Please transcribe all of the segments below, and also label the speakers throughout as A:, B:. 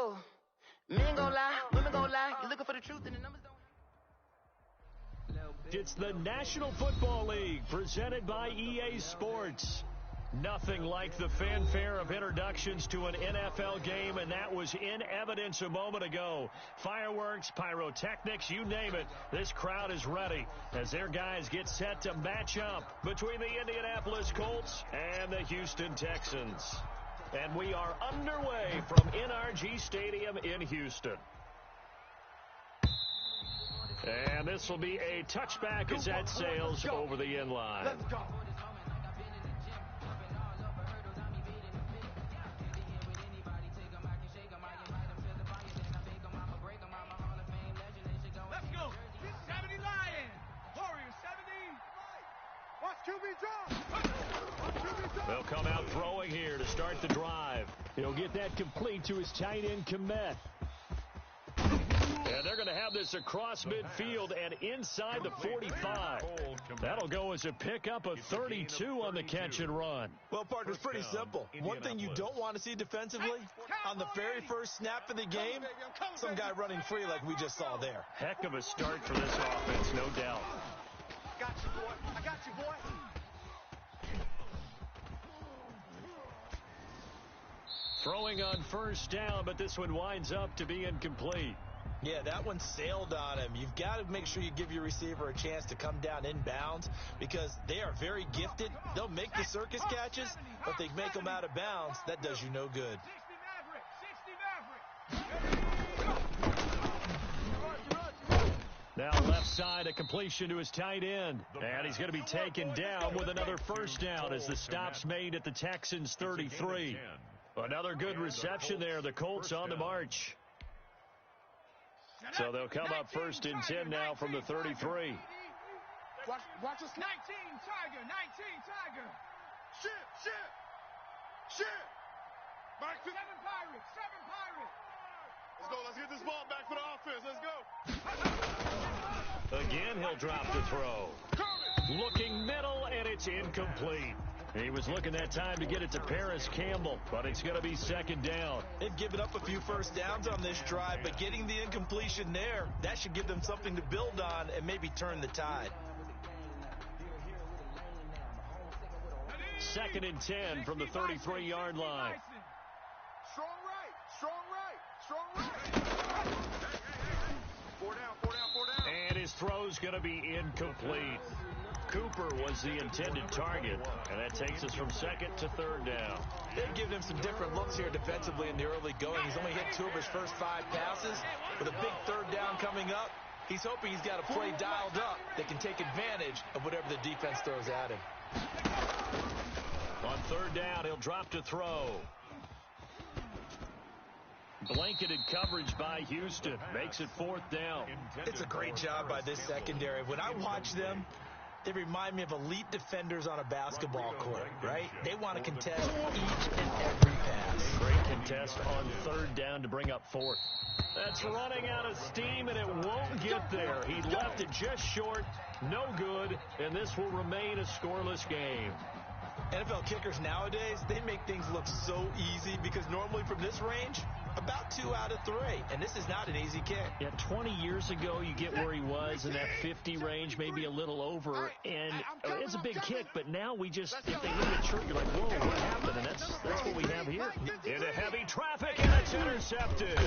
A: go. Men gon' lie, women gon' lie. You're looking for the truth and the numbers don't.
B: It's the National Football League presented by EA Sports. Nothing like the fanfare of introductions to an NFL game, and that was in evidence a moment ago. Fireworks, pyrotechnics, you name it. This crowd is ready as their guys get set to match up between the Indianapolis Colts and the Houston Texans. And we are underway from NRG Stadium in Houston. And this will be a touchback as that sails over the end line.
C: Let's go. Let's go. 70 Lion. Warriors 70. Watch QB draw.
B: They'll come out throwing here to start the drive. He'll get that complete to his tight end, Komet. And they're going to have this across midfield and inside the 45. That'll go as a pickup of 32 on the catch and run.
D: Well, partner, it's pretty simple. One thing you don't want to see defensively, on the very first snap of the game, some guy running free like we just saw there.
B: Heck of a start for this offense, no doubt.
C: Got you, boy. I got you, boy.
B: Throwing on first down, but this one winds up to be incomplete.
D: Yeah, that one sailed on him. You've got to make sure you give your receiver a chance to come down inbounds because they are very gifted. They'll make the circus catches, but they make them out of bounds. That does you no good.
C: 60 Maverick.
B: Now left side, a completion to his tight end. And he's going to be taken down with another first down as the stop's made at the Texans 33. Another good reception there. The Colts on the march. So they'll come up first and 10 now from the 33.
C: Watch us. 19 Tiger. 19 Tiger. Shit. Back to 7 Pirates. 7 Pirates. Let's go. Let's get this ball back for the offense. Let's go.
B: Again, he'll drop the throw. Looking middle, and it's incomplete. He was looking that time to get it to Paris Campbell, but it's going to be second down.
D: They've given up a few first downs on this drive, but getting the incompletion there, that should give them something to build on and maybe turn the tide.
B: Second and 10 from the 33-yard line.
C: Strong right. 4 down.
B: And his throw's going to be incomplete. Cooper was the intended target, and that takes us from second to third down.
D: They've given him some different looks here defensively in the early going. He's only hit 2 of his first 5 passes. With a big third down coming up, he's hoping he's got a play dialed up that can take advantage of whatever the defense throws at him.
B: On third down, he'll drop to throw. Blanketed coverage by Houston. Makes it fourth down.
D: It's a great job by this secondary. When I watch them, they remind me of elite defenders on a basketball court, right? They want to contest each and every pass.
B: Great contest on third down to bring up fourth. That's running out of steam, and it won't get there. He left it just short, no good, and this will remain a scoreless game.
D: NFL kickers nowadays, they make things look so easy because normally from this range, about 2 out of 3, and this is not an easy kick.
B: Yeah, 20 years ago, you get where he was in that 50 range, maybe a little over, and it's a big kick, but now we just, if they hit it short, you're like, whoa, what happened? And that's what we have here. Into heavy traffic, and it's intercepted.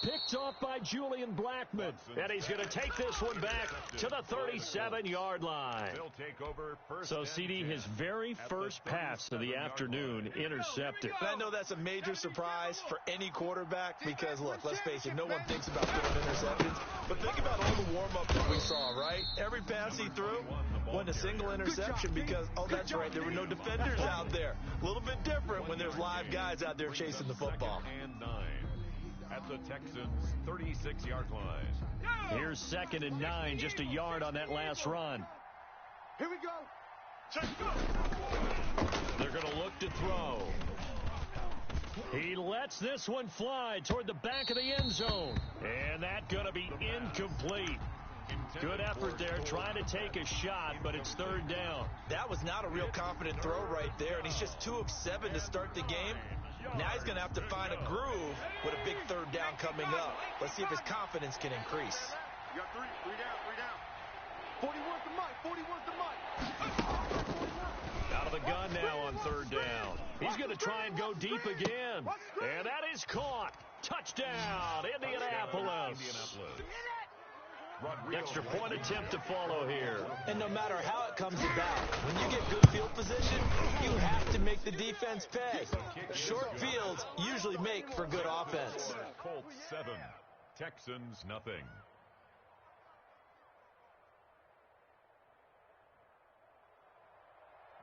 B: Picked off by Julian Blackman, and he's going to take this one back to the 37-yard line. So, CD, his very first pass of the afternoon intercepted.
D: And I know that's a major surprise for any quarterback because, look, let's face it, no one thinks about throwing interceptions. But think about all the warm-up that we saw, right? Every pass he threw went a single interception because, oh, that's right, there were no defenders out there. A little bit different when there's live guys out there chasing the football.
E: At the Texans' 36-yard line.
B: Here's second and 9, just a yard on that last run.
C: Here we go. Check go.
B: They're going to look to throw. He lets this one fly toward the back of the end zone. And that's going to be incomplete. Good effort there, trying to take a shot, but it's third down.
D: That was not a real confident throw right there, and he's just 2 of 7 to start the game. Now he's going to have to find a groove with a big third down coming up. Let's see if his confidence can increase.
C: You got three down. 41's the mic, 41's the mic.
B: Out of the gun now on third down. He's going to try and go deep again. And that is caught. Touchdown, Indianapolis. Extra point attempt to follow here.
D: And no matter how it comes about, when you get good field position, you have to make the defense pay. Short fields usually make for good offense.
E: Colts 7, Texans nothing.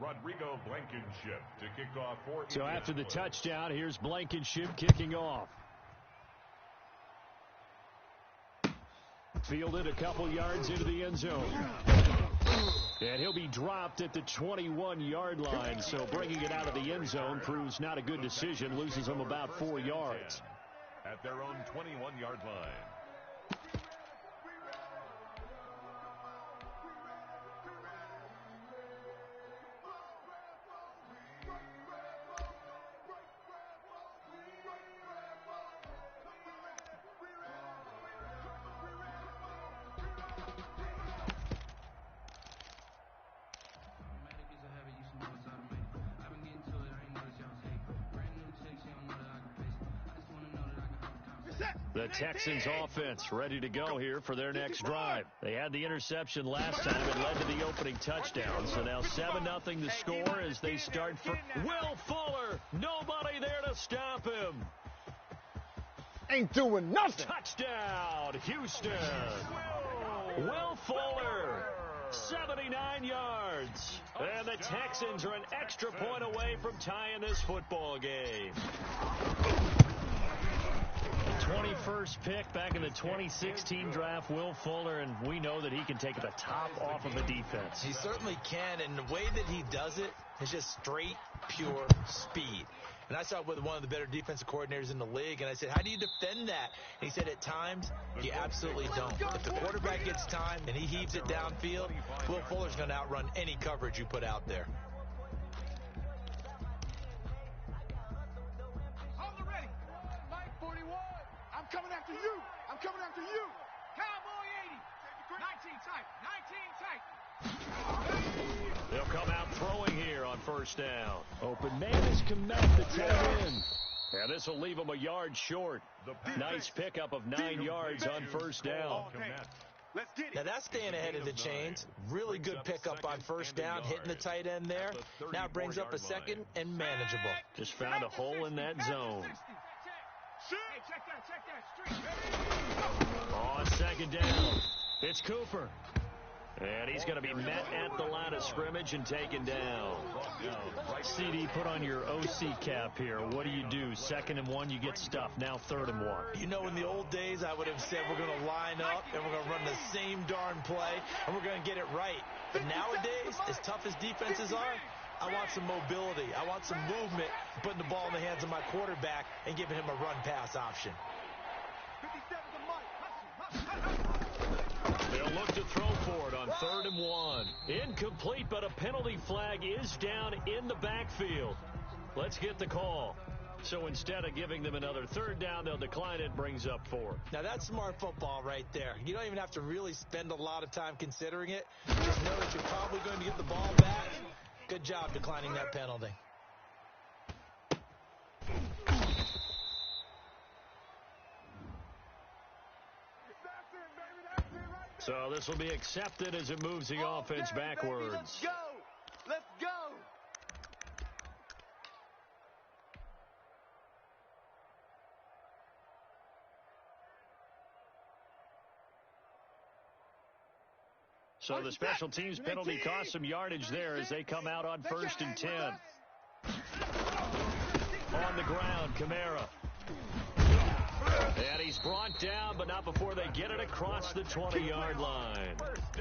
E: Rodrigo Blankenship to kick off for
B: So after the touchdown, here's Blankenship kicking off. Fielded a couple yards into the end zone. And he'll be dropped at the 21-yard line, so bringing it out of the end zone proves not a good decision, loses him about 4 yards.
E: At their own 21-yard line.
B: The Texans offense ready to go here for their next drive. They had the interception last time. It led to the opening touchdown. So now 7-0 the score as they start for Will Fuller. Nobody there to stop him.
C: Ain't doing nothing.
B: Touchdown, Houston. Will Fuller, 79 yards. And the Texans are an extra point away from tying this football game. 21st pick back in the 2016 draft, Will Fuller, and we know that he can take the top off of a defense.
D: He certainly can, and the way that he does it is just straight, pure speed. And I saw it with one of the better defensive coordinators in the league, and I said, how do you defend that? And he said, at times, you absolutely don't. If the quarterback gets time and he heaves it downfield, Will Fuller's going to outrun any coverage you put out there.
C: Hold it ready. Mike 41. I'm coming after you. I'm coming after you. Cowboy 80. 19 tight. 19 tight.
B: They'll come out throwing here on first down. Open man is Komet, the tight end. And this will leave him a yard short. Nice pickup of 9 yards on first down.
C: Let's get it.
D: Now that's staying ahead of the chains. Really good pickup on first down, hitting the tight end there. Now it brings up a second and manageable.
B: Just found a hole in that zone.
C: Hey, check that.
B: On second down, it's Cooper. And he's going to be met at the line of scrimmage and taken down. CD, put on your OC cap here. What do? 2nd and 1, you get stuffed. Now 3rd and 1.
D: You know, in the old days, I would have said we're going to line up and we're going to run the same darn play and we're going to get it right. But nowadays, as tough as defenses are, I want some mobility. I want some movement, putting the ball in the hands of my quarterback and giving him a run-pass option.
C: 57
B: They'll look to throw for it on 3rd and 1. Incomplete, but a penalty flag is down in the backfield. Let's get the call. So instead of giving them another 3rd down, they'll decline it, brings up 4.
D: Now that's smart football right there. You don't even have to really spend a lot of time considering it. Just know that you're probably going to get the ball back. Good job declining that penalty.
B: So this will be accepted as it moves the offense backwards.
C: Let's go. Let's go.
B: So the special teams penalty cost some yardage there as they come out on 1st and 10. On the ground, Kamara. And he's brought down, but not before they get it across the 20-yard line.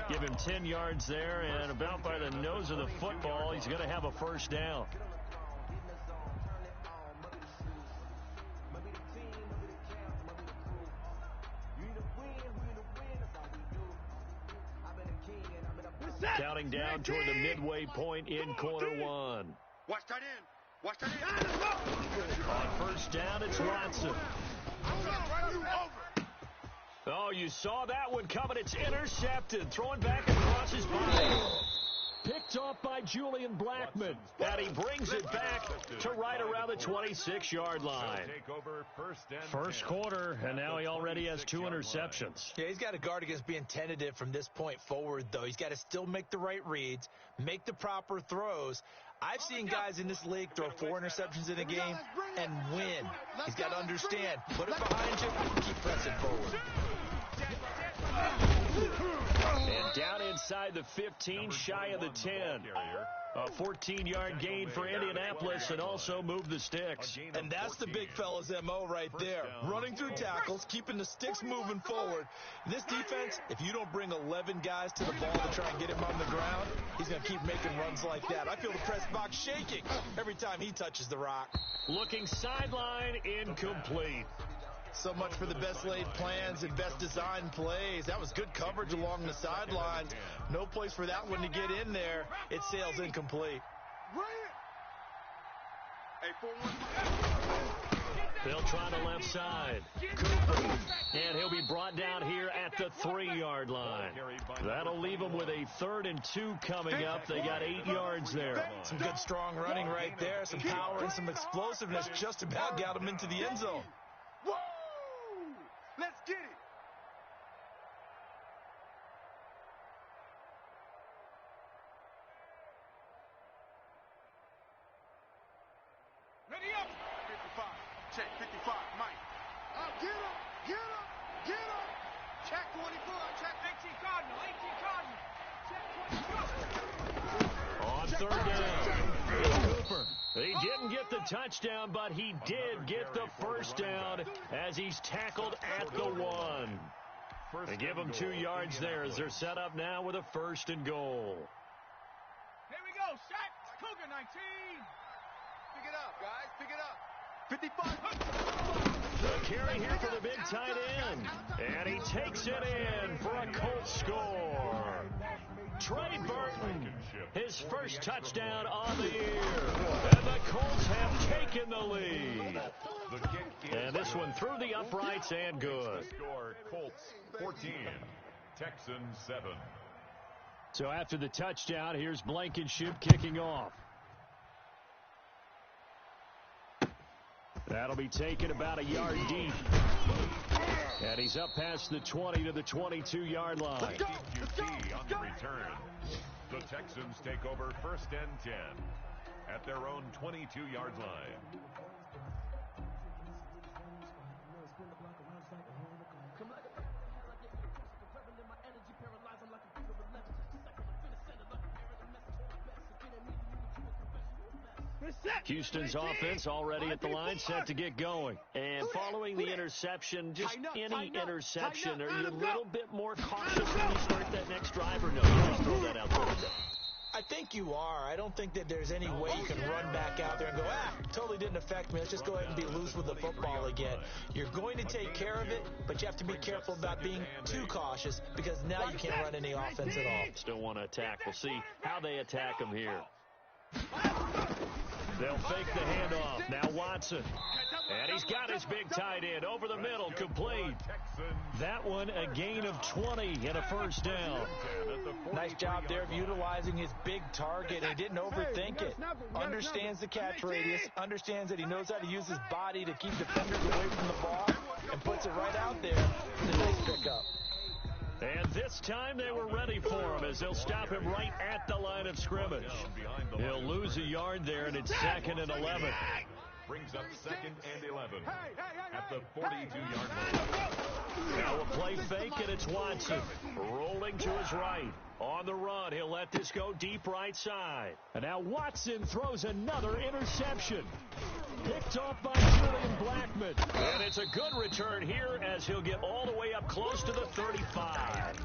B: Give him 10 yards there, and about by the nose of the football, he's going to have a 1st down. Counting down toward the midway point in quarter 1.
C: Watch tight end. Watch tight end.
B: On first down, it's Watson. Oh, you saw that one coming. It's intercepted. Throwing back across his body. Picked off by Julian Blackman. And he brings it back to right around the 26-yard line. First quarter, and now he already has 2 interceptions.
D: Yeah, he's got to guard against being tentative from this point forward, though. He's got to still make the right reads, make the proper throws. I've seen guys in this league throw 4 interceptions in a game and win. He's got to understand, put it behind you, keep pressing forward.
B: And down inside the 15, shy of the 10. A 14-yard gain for Indianapolis and also move the sticks.
D: And that's the big fella's M.O. right there. Running through tackles, keeping the sticks moving forward. This defense, if you don't bring 11 guys to the ball to try and get him on the ground, he's going to keep making runs like that. I feel the press box shaking every time he touches the rock.
B: Looking sideline, incomplete.
D: So much for the best laid plans and best designed plays. That was good coverage along the sideline. No place for that one to get in there. It sails incomplete.
B: They'll try the left side. Cooper. And he'll be brought down here at the 3-yard line. That'll leave them with a 3rd and 2 coming up. They got 8 yards there.
D: Some good strong running right there. Some power and some explosiveness just about got him into the end zone.
C: Woo! Let's get it. Ready up. 55. Check 55. Mike. Get up. Get up. Get up. Check 24. Check 18 Cardinal. 18 Cardinal.
B: On 3rd down. Cooper. He didn't get the touchdown, but he did get the first down as he's tackled at the 1. They give him 2 yards there as they're set up now with a 1st and goal.
C: Here we go. Shaq. Cougar 19. Pick it up, guys. Pick it up. 55.
B: The carry here for the big tight end. And he takes it in for a Colts score. Trey Burton, his first touchdown on the year. And the Colts have taken the lead. And this one through the uprights and good.
E: Score Colts 14, Texans 7.
B: So after the touchdown, here's Blankenship kicking off. That'll be taken about a yard deep. And he's up past the 20 to the 22-yard line.
E: TQT on the return. The Texans take over 1st and 10 at their own 22-yard line.
B: Houston's offense already at the line, set to get going. And following the interception, just any interception, are you a little bit more cautious when you start that next drive, or no? You just throw that out the window?
D: I think you are. I don't think that there's any way you can run back out there and go, totally didn't affect me. Let's just go ahead and be loose with the football again. You're going to take care of it, but you have to be careful about being too cautious because now you can't run any offense at all.
B: Still want to attack. We'll see how they attack him here. They'll fake the handoff. Now Watson. And he's got his big tight end over the middle, complete. That one a gain of 20 and a first down.
D: Nice job there of utilizing his big target. He didn't overthink it. Understands the catch radius. Understands that he knows how to use his body to keep defenders away from the ball. And puts it right out there. It's a nice pickup.
B: And this time they were ready for him as they'll stop him right at the line of scrimmage. He'll lose a yard there, and it's 2nd and 11.
E: Brings up 2nd and 11 at the 42-yard line.
B: Now a play fake, and it's Watson rolling to his right. On the run, he'll let this go deep right side. And now Watson throws another interception. Picked off by Julian Blackman. And it's a good return here as he'll get all the way up close to the 35.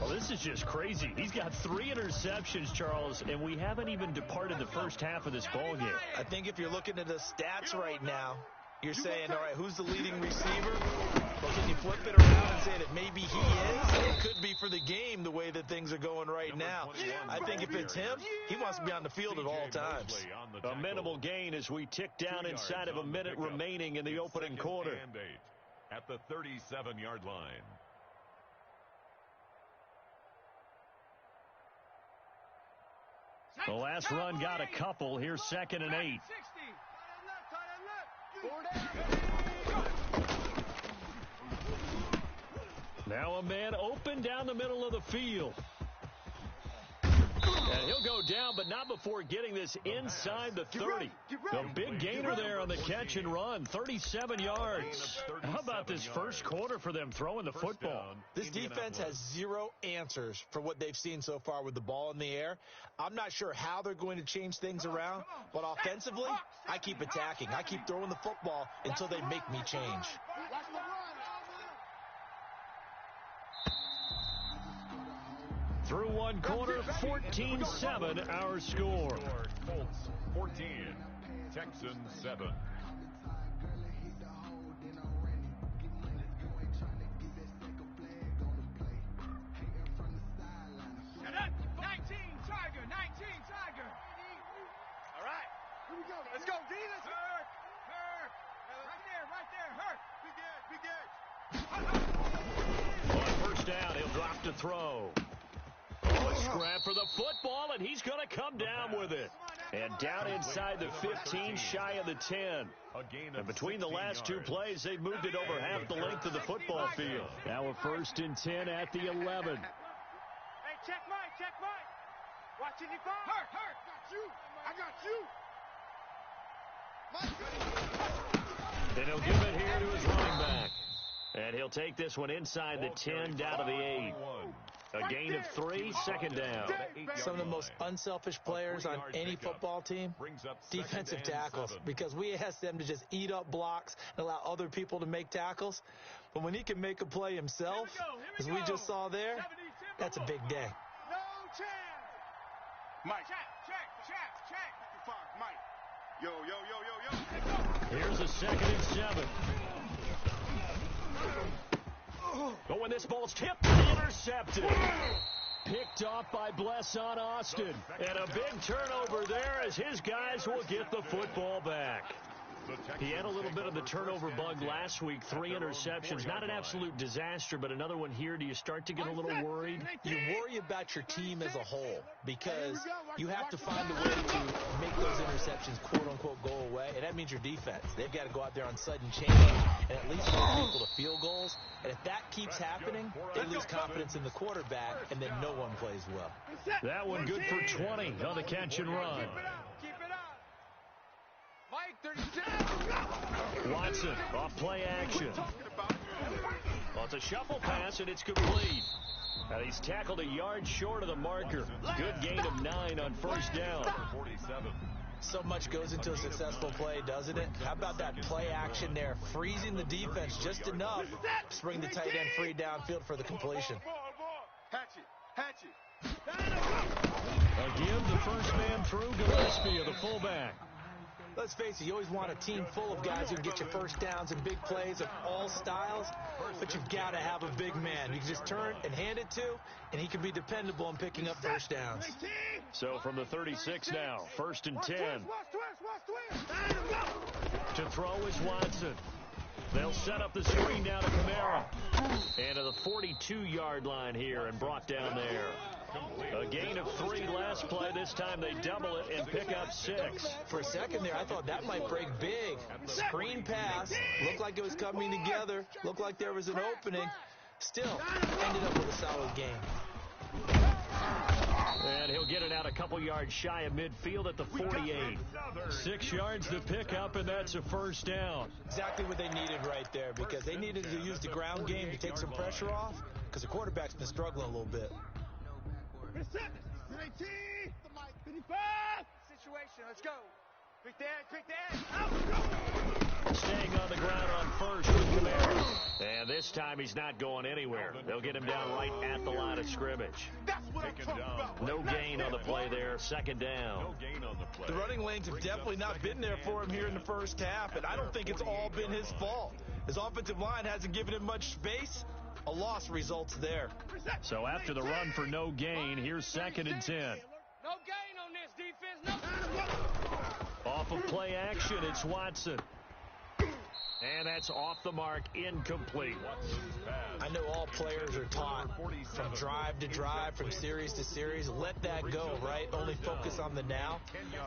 B: Well, this is just crazy. He's got 3 interceptions, Charles, and we haven't even departed the first half of this ball game.
D: I think if you're looking at the stats right now, You're saying, all right, who's the leading receiver? Well, can you flip it around and say that maybe he is? It could be for the game the way that things are going right now. I think if it's him, he wants to be on the field at all times.
B: A minimal gain as we tick down inside of a minute remaining in the opening quarter.
E: At the 37-yard line.
B: The last run got a couple. Here's 2nd and 8. Now a man open down the middle of the field. And he'll go down, but not before getting this inside the 30. A big gainer there on the catch and run, 37 yards. How about this first quarter for them throwing the football?
D: This defense has zero answers for what they've seen so far with the ball in the air. I'm not sure how they're going to change things around, but offensively, I keep attacking. I keep throwing the football until they make me change.
B: Through one quarter, 14-7 our score.
E: Colts 14, Texans 7.
C: All right, here we go. Let's go, D. Let's go. Hurt. Right there. Big edge.
B: On first down, he'll drop to throw. A scrap for the football, and he's going to come down with it. And down inside the 15, shy of the 10. And between the last two plays, they've moved it over half the length of the football field. Now a 1st and 10 at the 11.
C: Hey, check Mike. Watching you fall. Hurt. I got you.
B: Then he'll give it here to his running back. And he'll take this one inside the 10 down to the 8. A gain of 3, 2nd down.
D: Some of the most unselfish players on any football team, defensive tackles, because we ask them to just eat up blocks and allow other people to make tackles. But when he can make a play himself, as we just saw there, that's a big day.
C: No chance. Mike. Check. Mike. Yo.
B: Here's a 2nd and 7. But when this ball's tipped, intercepted. Picked off by Blesson Austin. And a big turnover there as his guys will get the football back. He had a little bit of the turnover bug last week, 3 interceptions. Not an absolute disaster, but another one here. Do you start to get a little worried?
D: You worry about your team as a whole because you have to find a way to make those interceptions, quote-unquote, go away, and that means your defense. They've got to go out there on sudden change and at least hold people to field goals. And if that keeps happening, they lose confidence in the quarterback, and then no one plays well.
B: That one good for 20 on the catch and run.
C: Keep it up. Mike, 36.
B: Watson off play action. Well, it's a shuffle pass, and it's complete. And he's tackled a yard short of the marker. Good gain of 9 on first down.
E: 47.
D: So much goes into a successful play, doesn't it? How about that play action there? Freezing the defense just enough to bring the tight end free downfield for the completion.
C: Hatch it.
B: Again, the first man through, Gillespie of the fullback.
D: Let's face it, you always want a team full of guys who can get you first downs and big plays of all styles, but you've got to have a big man you can just turn and hand it to, and he can be dependable in picking up first downs.
B: So from the 36 now, 1st and 10. To throw is Watson. They'll set up the screen down to Kamara. And to the 42-yard line here and brought down there. A gain of 3 last play. This time they double it and pick up 6.
D: For a second there, I thought that might break big. Screen pass. Looked like it was coming together. Looked like there was an opening. Still, ended up with a solid game.
B: And he'll get it out a couple yards shy of midfield at the 48. 6 yards to pick up, and that's a first down.
D: Exactly what they needed right there, because they needed to use the ground game to take some pressure off, because the quarterback's been struggling a little bit.
C: 19, 55. Situation, let's go. Quick that.
B: Staying on the ground on first with Kamara. And this time he's not going anywhere. They'll get him down right at the line of scrimmage.
C: That's
E: taken down.
B: No gain on the play there. Second down.
E: No gain on the play.
D: The running lanes have definitely not been there for him here in the first half, and I don't think it's all been his fault. His offensive line hasn't given him much space. A loss results there.
B: So after the run for no gain, here's 2nd and 10.
A: No gain on this defense. No.
B: Off of play action, it's Watson. And that's off the mark, incomplete.
D: I know all players are taught from drive to drive, from series to series, let that go, right? Only focus on the now.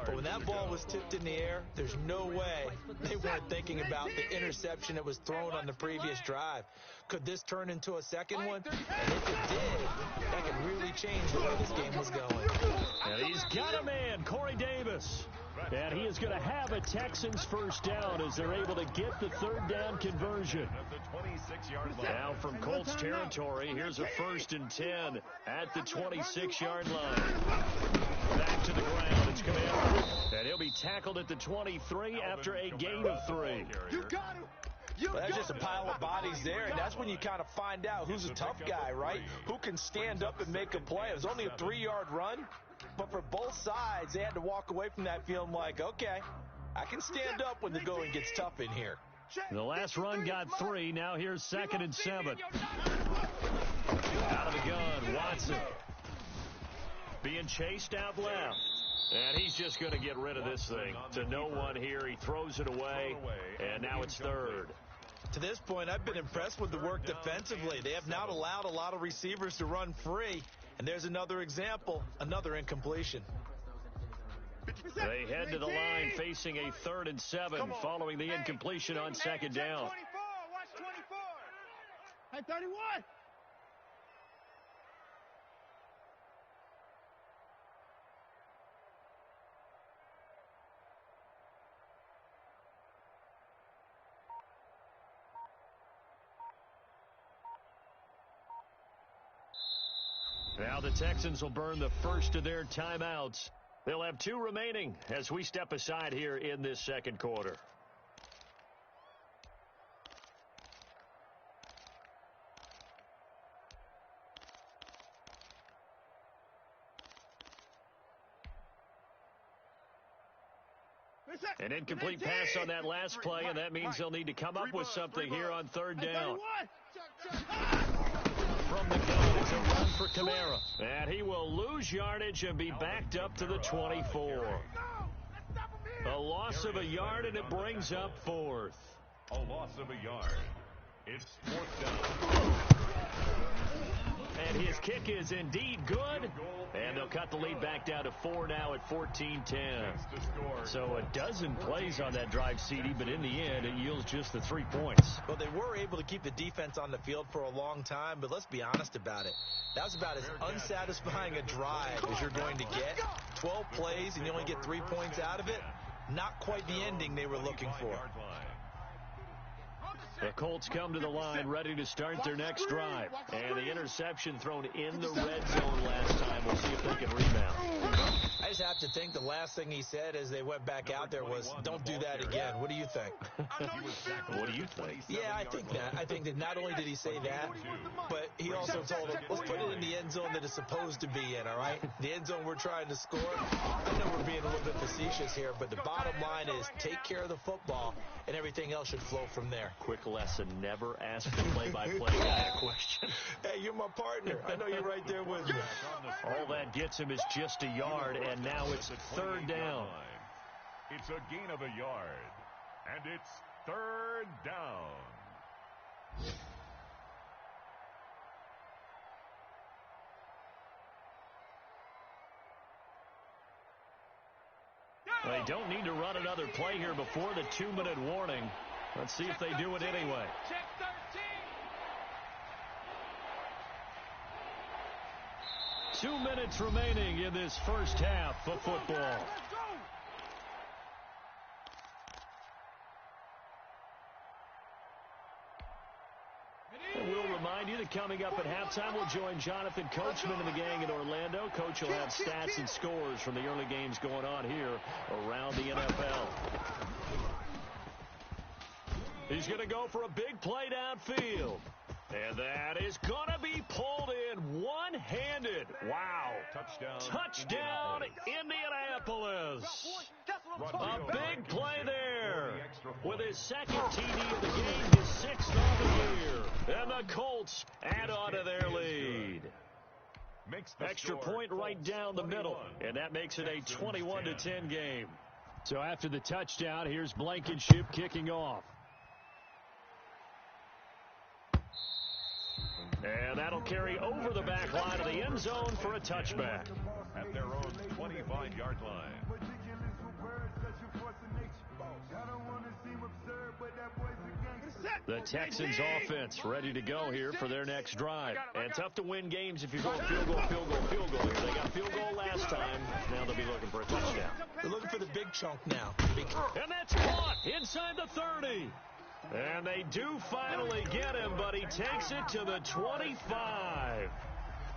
D: But when that ball was tipped in the air, there's no way they weren't thinking about the interception that was thrown on the previous drive. Could this turn into a second one? And if it did, that could really change the way this game was going.
B: And he's got a man, Corey Davis. And he is going to have a Texans first down as they're able to get the 3rd down conversion. Now from Colts territory, here's a 1st and 10 at the 26-yard line. Back to the ground, it's Kamara. And he'll be tackled at the 23 after a gain of 3.
C: You got him.
D: Well, that's just a pile of bodies there, and that's when you kind of find out who's a tough guy, right? Who can stand up and make a play. It was only a 3-yard run, but for both sides, they had to walk away from that feeling like, okay, I can stand up when the going gets tough in here.
B: The last run got 3. Now here's 2nd and 7. Out of the gun, Watson. Being chased out left. And he's just going to get rid of this thing. To no one here. He throws it away, and now it's 3rd.
D: To this point, I've been impressed with the work defensively. They have not allowed a lot of receivers to run free. And there's another example, another incompletion.
B: They head to the line facing a 3rd and 7 following the incompletion on 2nd down.
A: Watch 24.
C: Hey, 31.
B: Now the Texans will burn the first of their timeouts. They'll have 2 remaining as we step aside here in this 2nd quarter. An incomplete pass on that last play, and that means they'll need to come up with something here on 3rd down. From the gun, it's a run for Kamara. And he will lose yardage and be backed up to the 24. A loss of a yard, and it brings up 4th.
E: A loss of a yard. It's 4th down.
B: And his kick is indeed good. And they'll cut the lead back down to 4 now at 14-10. So a dozen plays on that drive, CD, but in the end, it yields just the 3 points.
D: Well, they were able to keep the defense on the field for a long time, but let's be honest about it. That was about as unsatisfying a drive as you're going to get. 12 plays, and you only get 3 points out of it. Not quite the ending they were looking for.
B: The Colts come to the line ready to start their next drive. And the interception thrown in the red zone last time. We'll see if they can rebound.
D: I just have to think the last thing he said as they went back out there was, don't do that again. What do you think?
B: What do you think?
D: Yeah, I think that. I think that not only did he say that, but he also told them, let's put it in the end zone that it's supposed to be in, all right? The end zone we're trying to score. I know we're being a little bit facetious here, but the bottom line is take care of the football, and everything else should flow from there.
B: Quick lesson, never ask the play-by-play guy a question.
D: Hey, you're my partner. I know you're right there with me.
B: All that gets him is just a yard, and now it's 3rd down.
E: It's a gain of a yard, and it's 3rd down.
B: They don't need to run another play here before the 2-minute warning. Let's see if they do it anyway.
A: Check 13.
B: 2 minutes remaining in this first half of football. And we'll remind you that coming up at halftime, we'll join Jonathan Coachman and the gang in Orlando. Coach will have stats and scores from the early games going on here around the NFL. He's going to go for a big play downfield. And that is going to be pulled in one-handed. Wow. Touchdown, Indianapolis. A big play there. With his second TD of the game, his sixth of the year. And the Colts add on to their lead. Extra point right down the middle. And that makes it a 21-10 game. So after the touchdown, here's Blankenship kicking off. And that'll carry over the back line of the end zone for a touchback.
E: At their own 25-yard line.
B: The Texans offense ready to go here for their next drive. And tough to win games if you're going field goal here. They got field goal last time. Now they'll be looking for a touchdown.
D: They're looking for the big chunk now.
B: And that's caught inside the 30. And they do finally get him, but he takes it to the 25.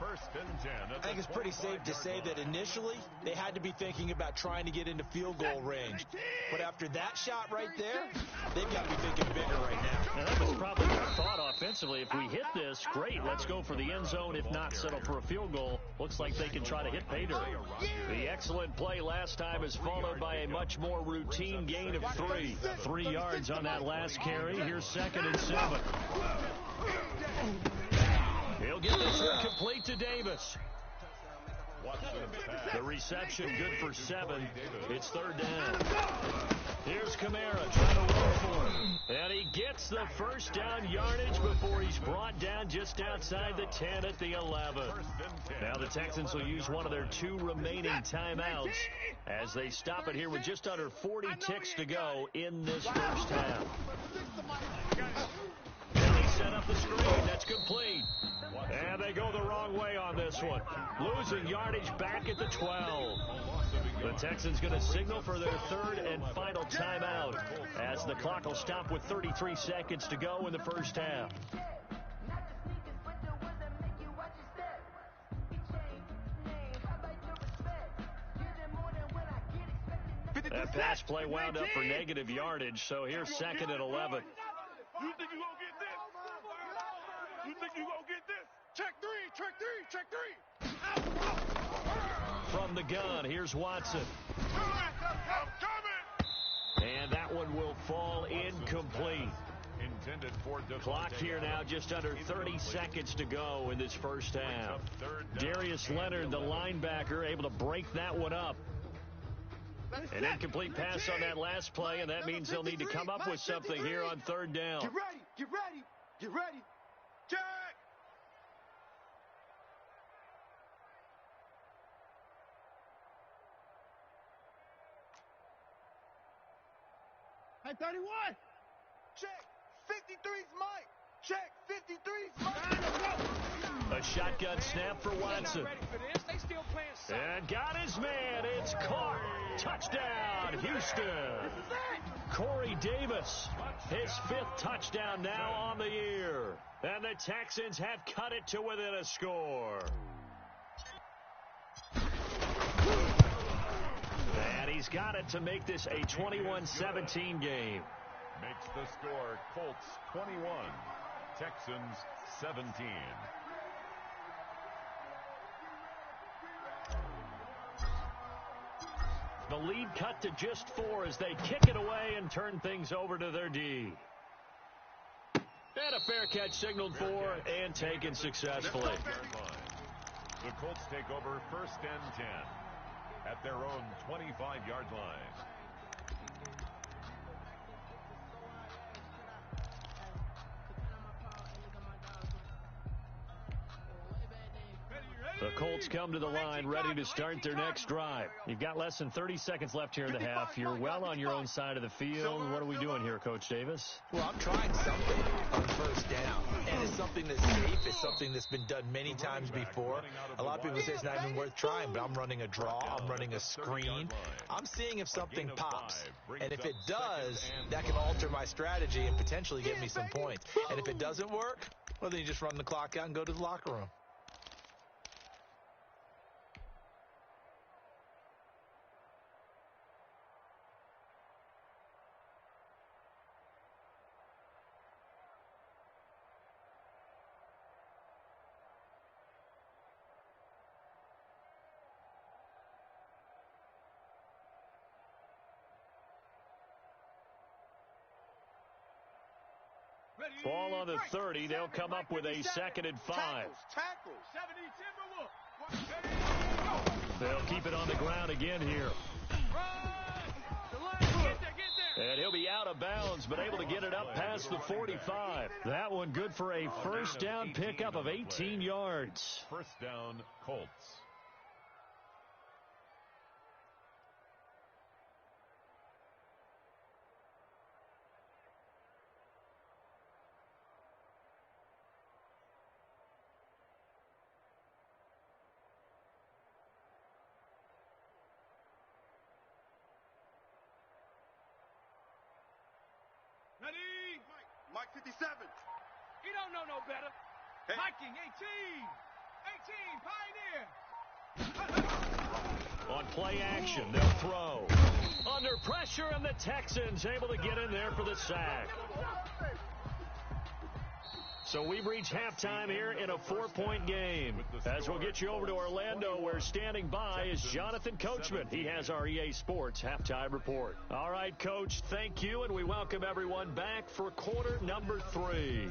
E: First and 10.
D: I think it's pretty safe to say that initially they had to be thinking about trying to get into field goal range. But after that shot right there, they've got to be thinking bigger right now.
B: And that was probably their thought offensively. If we hit this, great, let's go for the end zone. If not, settle for a field goal. Looks like they can try to hit pay dirt. The excellent play last time is followed by a much more routine gain of 3. 3 yards on that last carry. Here's 2nd and 7. He'll get this one complete to Davis. The reception good for 7. It's 3rd down. Here's Kamara trying to run for him. And he gets the first down yardage before he's brought down just outside the 10 at the 11. Now the Texans will use one of their 2 remaining timeouts as they stop it here with just under 40 ticks to go in this first half. And they set up the screen. That's complete. And they go the wrong way on this one. Losing yardage back at the 12. The Texans going to signal for their 3rd and final timeout as the clock will stop with 33 seconds to go in the first half. That pass play wound up for negative yardage, so here's 2nd and 11.
C: You think you're going to get this? You think you're going to get this? Check 3.
B: From the gun, here's Watson.
C: I'm coming.
B: And that one will fall incomplete.
E: Intended for
B: Clock here now, just under 30 seconds to go in this first half. Darius Leonard, the linebacker, able to break that one up. An incomplete pass on that last play, and that means they'll need to come up with something here on 3rd down.
C: Get ready. Check. Hey, 31. Check. 53's Mike. Check. 53's Mike.
B: A shotgun snap for Watson. And got his man. It's caught. Touchdown, Houston. Corey Davis, his 5th touchdown now on the year. And the Texans have cut it to within a score. And he's got it to make this a 21-17 game.
E: Makes the score Colts 21, Texans 17.
B: The lead cut to just 4 as they kick it away and turn things over to their D. And a fair catch signaled for and taken successfully.
E: The Colts take over 1st and 10 at their own 25-yard line.
B: The Colts come to the line ready to start their next drive. You've got less than 30 seconds left here in the half. You're well on your own side of the field. What are we doing here, Coach Davis?
D: Well, I'm trying something on 1st down. And it's something that's safe. It's something that's been done many times before. A lot of people say it's not even worth trying, but I'm running a draw. I'm running a screen. I'm seeing if something pops. And if it does, that can alter my strategy and potentially get me some points. And if it doesn't work, well, then you just run the clock out and go to the locker room.
B: Ball on the 30. They'll come up with a 2nd and 5.
C: Tackles.
B: They'll keep it on the ground again here. And he'll be out of bounds, but able to get it up past the 45. That one good for a first down pickup of 18 yards.
E: First down, Colts.
C: Ready? Mike 57.
F: He don't know no better.
C: Hey.
F: Viking 18. 18, Pioneer.
B: On play action, they'll throw. Under pressure, and the Texans able to get in there for the sack. So we've reached halftime here in a 4-point game. As we'll get you over to Orlando, where standing by is Jonathan Coachman. He has our EA Sports halftime report. All right, Coach, thank you, and we welcome everyone back for quarter number 3.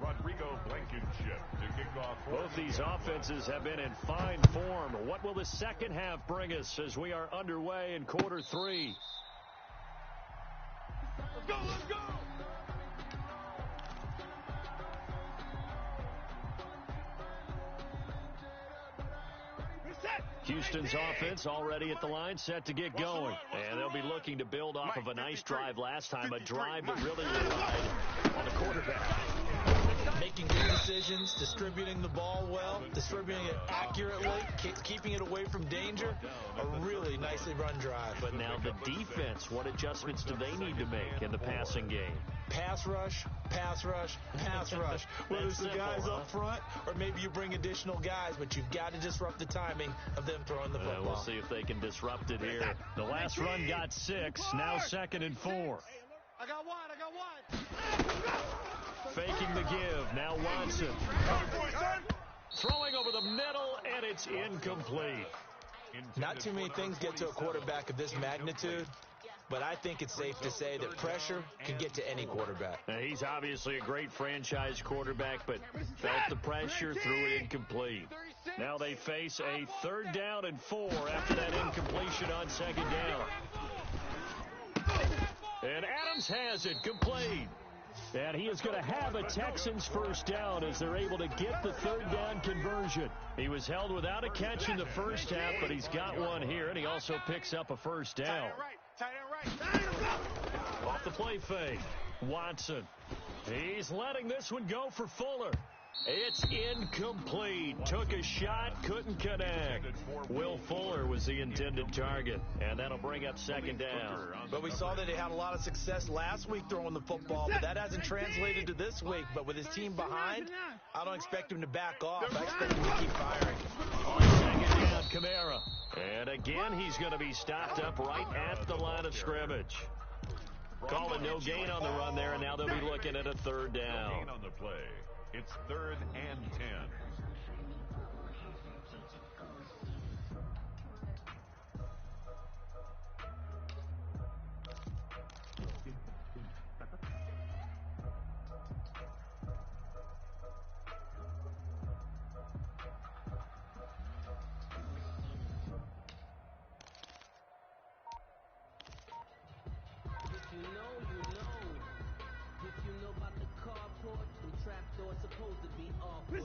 E: Rodrigo Blankenship to kick off.
B: Both these offenses have been in fine form. What will the second half bring us as we are underway in quarter 3?
C: Let's go, let's go!
B: Houston's offense already at the line, set to get going. And they'll be looking to build off of a nice drive last time, a drive that really relied on the quarterback.
D: Making good decisions, distributing the ball well, distributing it accurately, keeping it away from danger. A really nicely run drive.
B: But now the defense, what adjustments do they need to make in the passing game?
D: Pass rush, pass rush, pass rush. Whether it's the guys up front or maybe you bring additional guys, but you've got to disrupt the timing of them throwing the football.
B: We'll see if they can disrupt it here. The last run got 6, now 2nd and 4.
C: I got one.
B: Faking the give, now Watson. Throwing over the middle, and it's incomplete.
D: Not too many things get to a quarterback of this magnitude, but I think it's safe to say that pressure can get to any quarterback.
B: Now, he's obviously a great franchise quarterback, but felt the pressure, threw it incomplete. Now they face a 3rd down and 4 after that incompletion on 2nd down. And Adams has it complete. And he is going to have a Texans first down as they're able to get the 3rd down conversion. He was held without a catch in the first half, but he's got one here, and he also picks up a first down. Off the play fake, Watson. He's letting this one go for Fuller. It's incomplete. Took a shot, couldn't connect. Will Fuller was the intended target, and that'll bring up 2nd down.
D: But we saw that he had a lot of success last week throwing the football, but that hasn't translated to this week. But with his team behind, I don't expect him to back off. I expect him to keep firing.
B: On 2nd down, Kamara. And again, he's going to be stopped up right at the line of scrimmage. Calling no gain on the run there, and now they'll be looking at a 3rd down.
E: Gain on the play. It's 3rd and 10.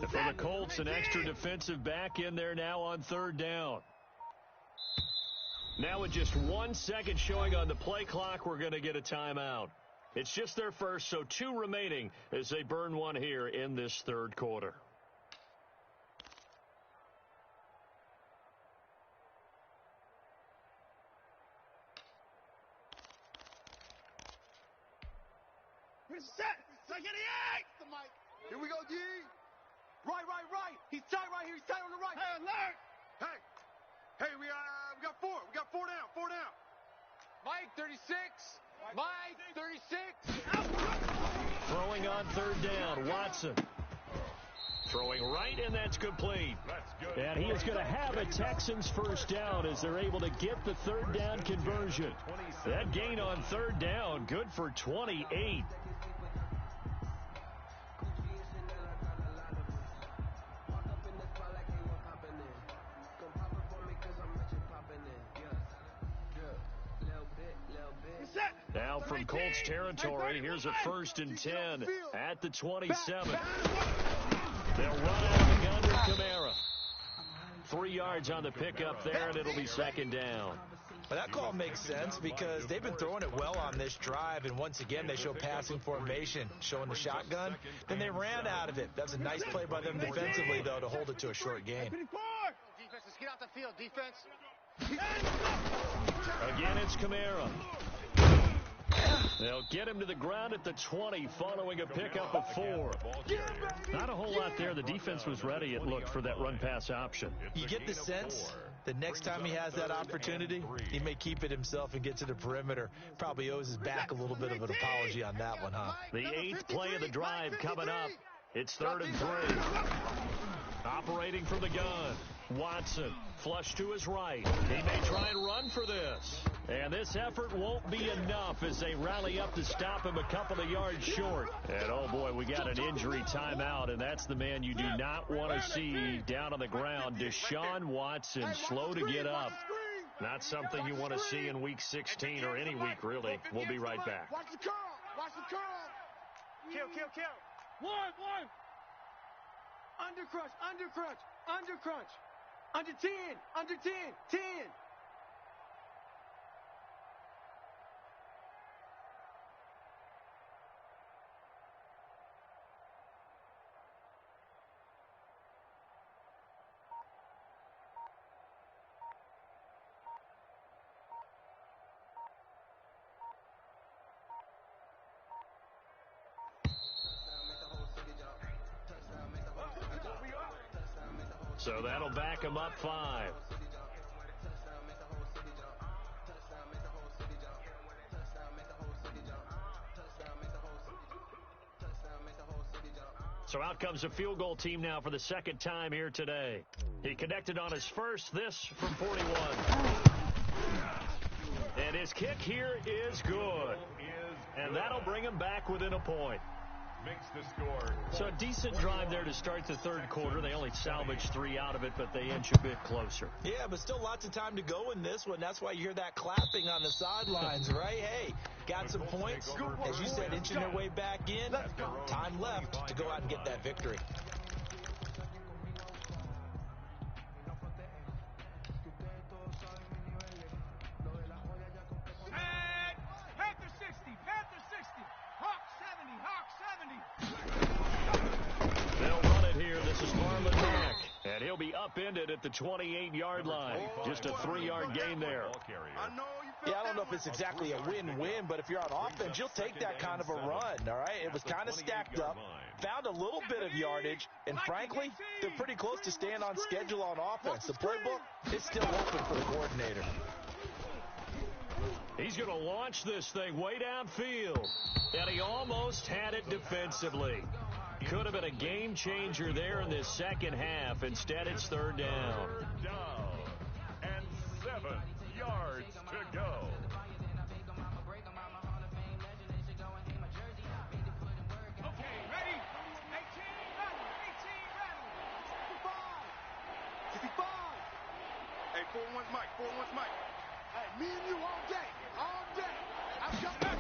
B: For the Colts, an extra defensive back in there now on 3rd down. Now with just 1 second showing on the play clock, we're going to get a timeout. It's just their first, so 2 remaining as they burn one here in this 3rd quarter.
C: Here we go, D. Right. He's tight right here. He's tight on the right. Hey, alert! Hey, we got 4. We got 4 down. 4 down.
F: Mike 36. Mike 36.
B: Throwing on 3rd down, Watson. Throwing right, and that's complete. And he is going to have a Texans first down as they're able to get the third down conversion. That gain on third down, good for 28. Now from Colts territory, here's a 1st and 10 at the 27. They'll run out of the gun with Kamara. 3 yards on the pickup there, and it'll be 2nd down.
D: Well, that call makes sense because they've been throwing it well on this drive, and once again they show passing formation, showing the shotgun. Then they ran out of it. That's a nice play by them defensively, though, to hold it to a short gain.
F: Defense, let's get out the field. Defense.
B: Again, it's Kamara. They'll get him to the ground at the 20 following a pickup of 4. Not a whole lot there. The defense was ready, it looked, for that run-pass option.
D: You get the sense that next time he has that opportunity, he may keep it himself and get to the perimeter. Probably owes his back a little bit of an apology on that one, huh?
B: The 8th play of the drive coming up. It's 3rd and 3. Operating from the gun. Watson, flush to his right. He may try and run for this. And this effort won't be enough as they rally up to stop him a couple of yards short. And, oh, boy, we got an injury timeout, and that's the man you do not want to see down on the ground. Deshaun Watson, slow to get up. Not something you want to see in Week 16 or any week, really. We'll be right back.
C: Watch the curl. Watch the curl.
F: Kill.
C: One. Under crunch. Under 10. 10.
B: So that'll back him up 5. So out comes a field goal team now for the 2nd time here today. He connected on his first, this from 41. And his kick here is good. And that'll bring him back within a point.
E: Makes the score.
B: So a decent drive there to start the 3rd quarter. They only salvaged 3 out of it, but they inch a bit closer.
D: Yeah, but still lots of time to go in this one. That's why you hear that clapping on the sidelines, right? Hey, got some points. As you said, inching their way back in. Time left to go out and get that victory.
B: And he'll be upended at the 28-yard line. Just a 3-yard gain there.
D: Yeah, I don't know if it's exactly a win-win, but if you're on offense, you'll take that kind of a run, all right? It was kind of stacked up, found a little bit of yardage, and frankly, they're pretty close to staying on schedule on offense. The playbook is still open for the coordinator.
B: He's going to launch this thing way downfield, and he almost had it defensively. Could have been a game changer there in this 2nd half. Instead, it's 3rd down.
E: Down. And 7 yards to go.
F: Okay, ready? 18, rattle.
C: 55. Hey, 4-1's Mike. 4-1's Mike. Hey, me and you all day. I'm coming.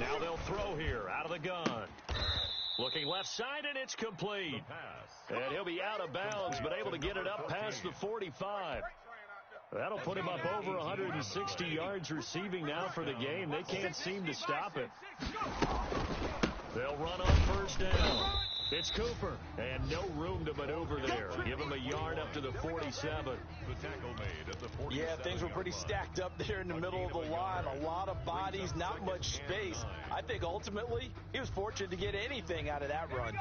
B: Now they'll throw here out of the gun. Looking left side, and it's complete. And he'll be out of bounds, but able to get it up past the 45. That'll put him up over 160 yards receiving now for the game. They can't seem to stop it. They'll run on 1st down. It's Cooper, and no room to maneuver there. Give him a yard up to the 47.
E: The tackle made at the 47.
D: Yeah, things were pretty stacked up there in the middle of the line. A lot of bodies, not much space. I think ultimately he was fortunate to get anything out of that run.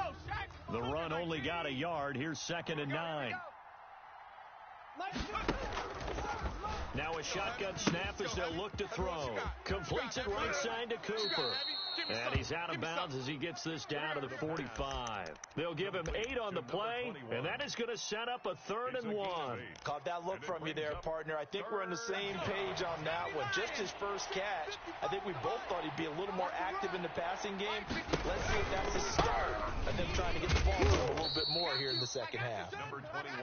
B: The run only got a yard. Here's 2nd and 9. Now a shotgun snap as they'll look to throw. Completes it right side to Cooper. And he's out of bounds as he gets this down to the 45. They'll give him 8 on the play, and that is going to set up a 3rd and 1.
D: Caught that look from you there, partner. I think we're on the same page on that one. Just his first catch, I think we both thought he'd be a little more active in the passing game. Let's see if that's the start of them trying to get the ball to him a little bit more here in the second half.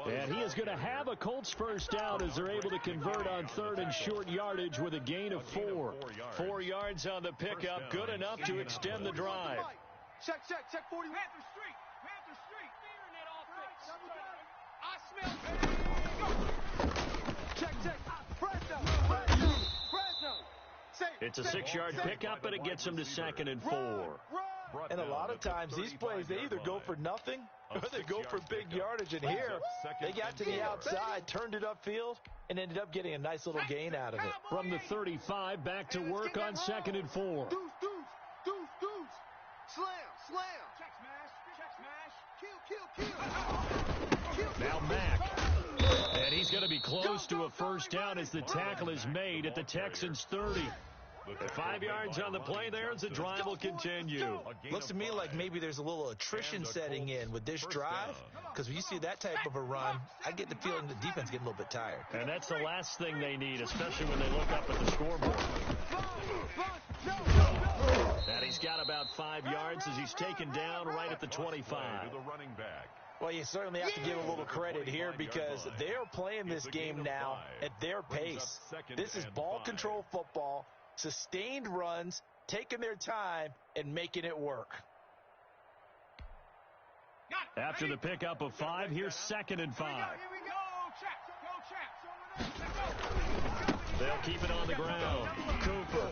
B: And he is going to have a Colts first down as they're able to convert on 3rd and short yardage with a gain of 4. 4 yards on the pickup, good enough to extend the drive.
C: Check 41.
F: Panther Street. Fear in that offense. I smell.
C: Check. Fresno. Safe.
B: It's a 6-yard pickup, and it gets him to 2nd and 4.
D: And a lot of times these plays, they either go for nothing or they go for big yardage. And here, they got to the outside, turned it upfield, and ended up getting a nice little gain out of it.
B: From the 35, back to work on 2nd and 4.
C: Deuce. Slam.
F: Check smash.
C: Kill.
B: Now Mack. And he's going to be close to a first down as the tackle is made at the Texans' 30. 5 yards on the play there as the drive will continue.
D: Looks to me like maybe there's a little attrition setting in with this drive, because when you see that type of a run, I get the feeling the defense getting a little bit tired.
B: And that's the last thing they need, especially when they look up at the scoreboard. And he's got about 5 yards as he's taken down right at the 25.
D: Well, you certainly have to give a little credit here because they are playing this game now at their pace. This is ball control football, sustained runs, taking their time, and making it work.
B: After the pickup of 5, here's 2nd and 5.
F: Here we go. Check.
B: They'll keep it on the ground. Cooper.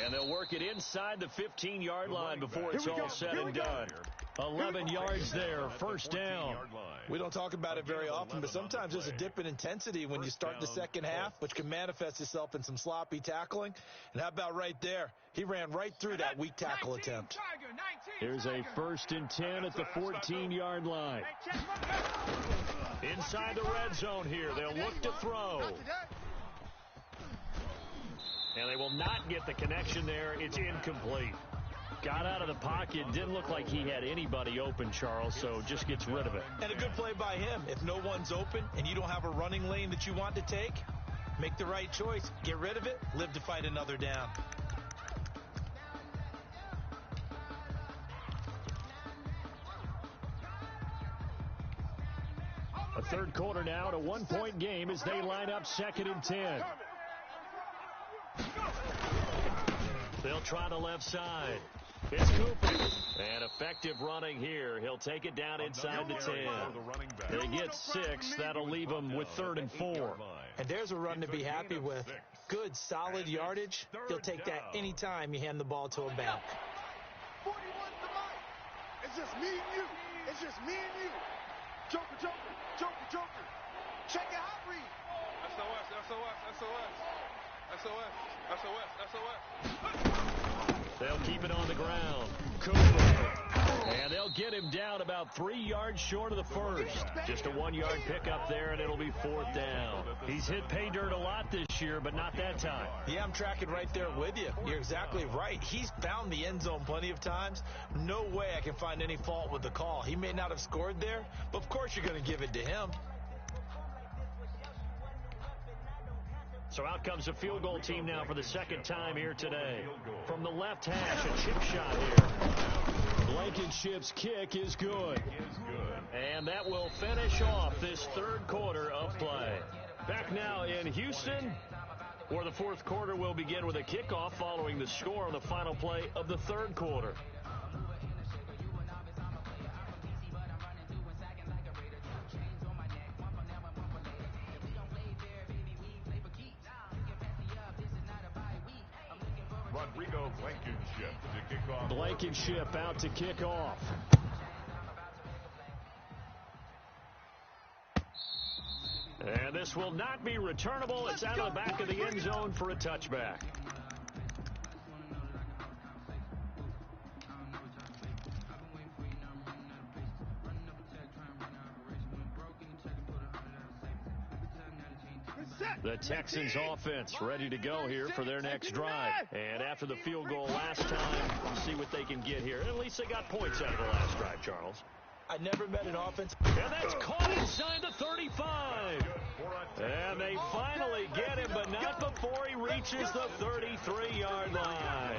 B: And they'll work it inside the 15-yard line before it's all said and done. 11 yards there, first down.
D: We don't talk about it very often, but sometimes there's a dip in intensity when you start the second half, which can manifest itself in some sloppy tackling. And how about right there? He ran right through that weak tackle attempt.
B: Here's a 1st and 10 at the 14-yard line. Inside the red zone here, they'll look to throw. And they will not get the connection there. It's incomplete. Got out of the pocket. Didn't look like he had anybody open, Charles, so just gets rid of it.
D: And a good play by him. If no one's open and you don't have a running lane that you want to take, make the right choice. Get rid of it. Live to fight another down.
B: A 3rd quarter now, a 1-point game as they line up 2nd and 10. They'll try the left side. It's Cooper. And effective running here. He'll take it down inside the 10. They get 6. That'll leave them with 3rd and 4.
D: And there's a run to be happy with. Good, solid yardage. He'll take that anytime you hand the ball to him back.
C: 41's the mic. It's just me and you. Joker. Check it out, Reed. SOS.
B: They'll keep it on the ground. Cooper. And they'll get him down about 3 yards short of the first. Just a 1-yard pickup there, and it'll be 4th down. He's hit pay dirt a lot this year, but not that time.
D: Yeah, I'm tracking right there with you. You're exactly right. He's found the end zone plenty of times. No way I can find any fault with the call. He may not have scored there, but of course you're going to give it to him.
B: So out comes the field goal team now for the 2nd time here today. From the left hash, a chip shot here. Blankenship's kick is good. And that will finish off this 3rd quarter of play. Back now in Houston, where the 4th quarter will begin with a kickoff following the score on the final play of the 3rd quarter. Blankenship out to kick off. And this will not be returnable. It's out of the back of the end zone for a touchback. The Texans offense ready to go here for their next drive. And after the field goal last time, we'll see what they can get here. At least they got points out of the last drive, Charles.
D: I never met an offense.
B: And that's caught inside the 35. And they finally get him, but not before he reaches the 33-yard line.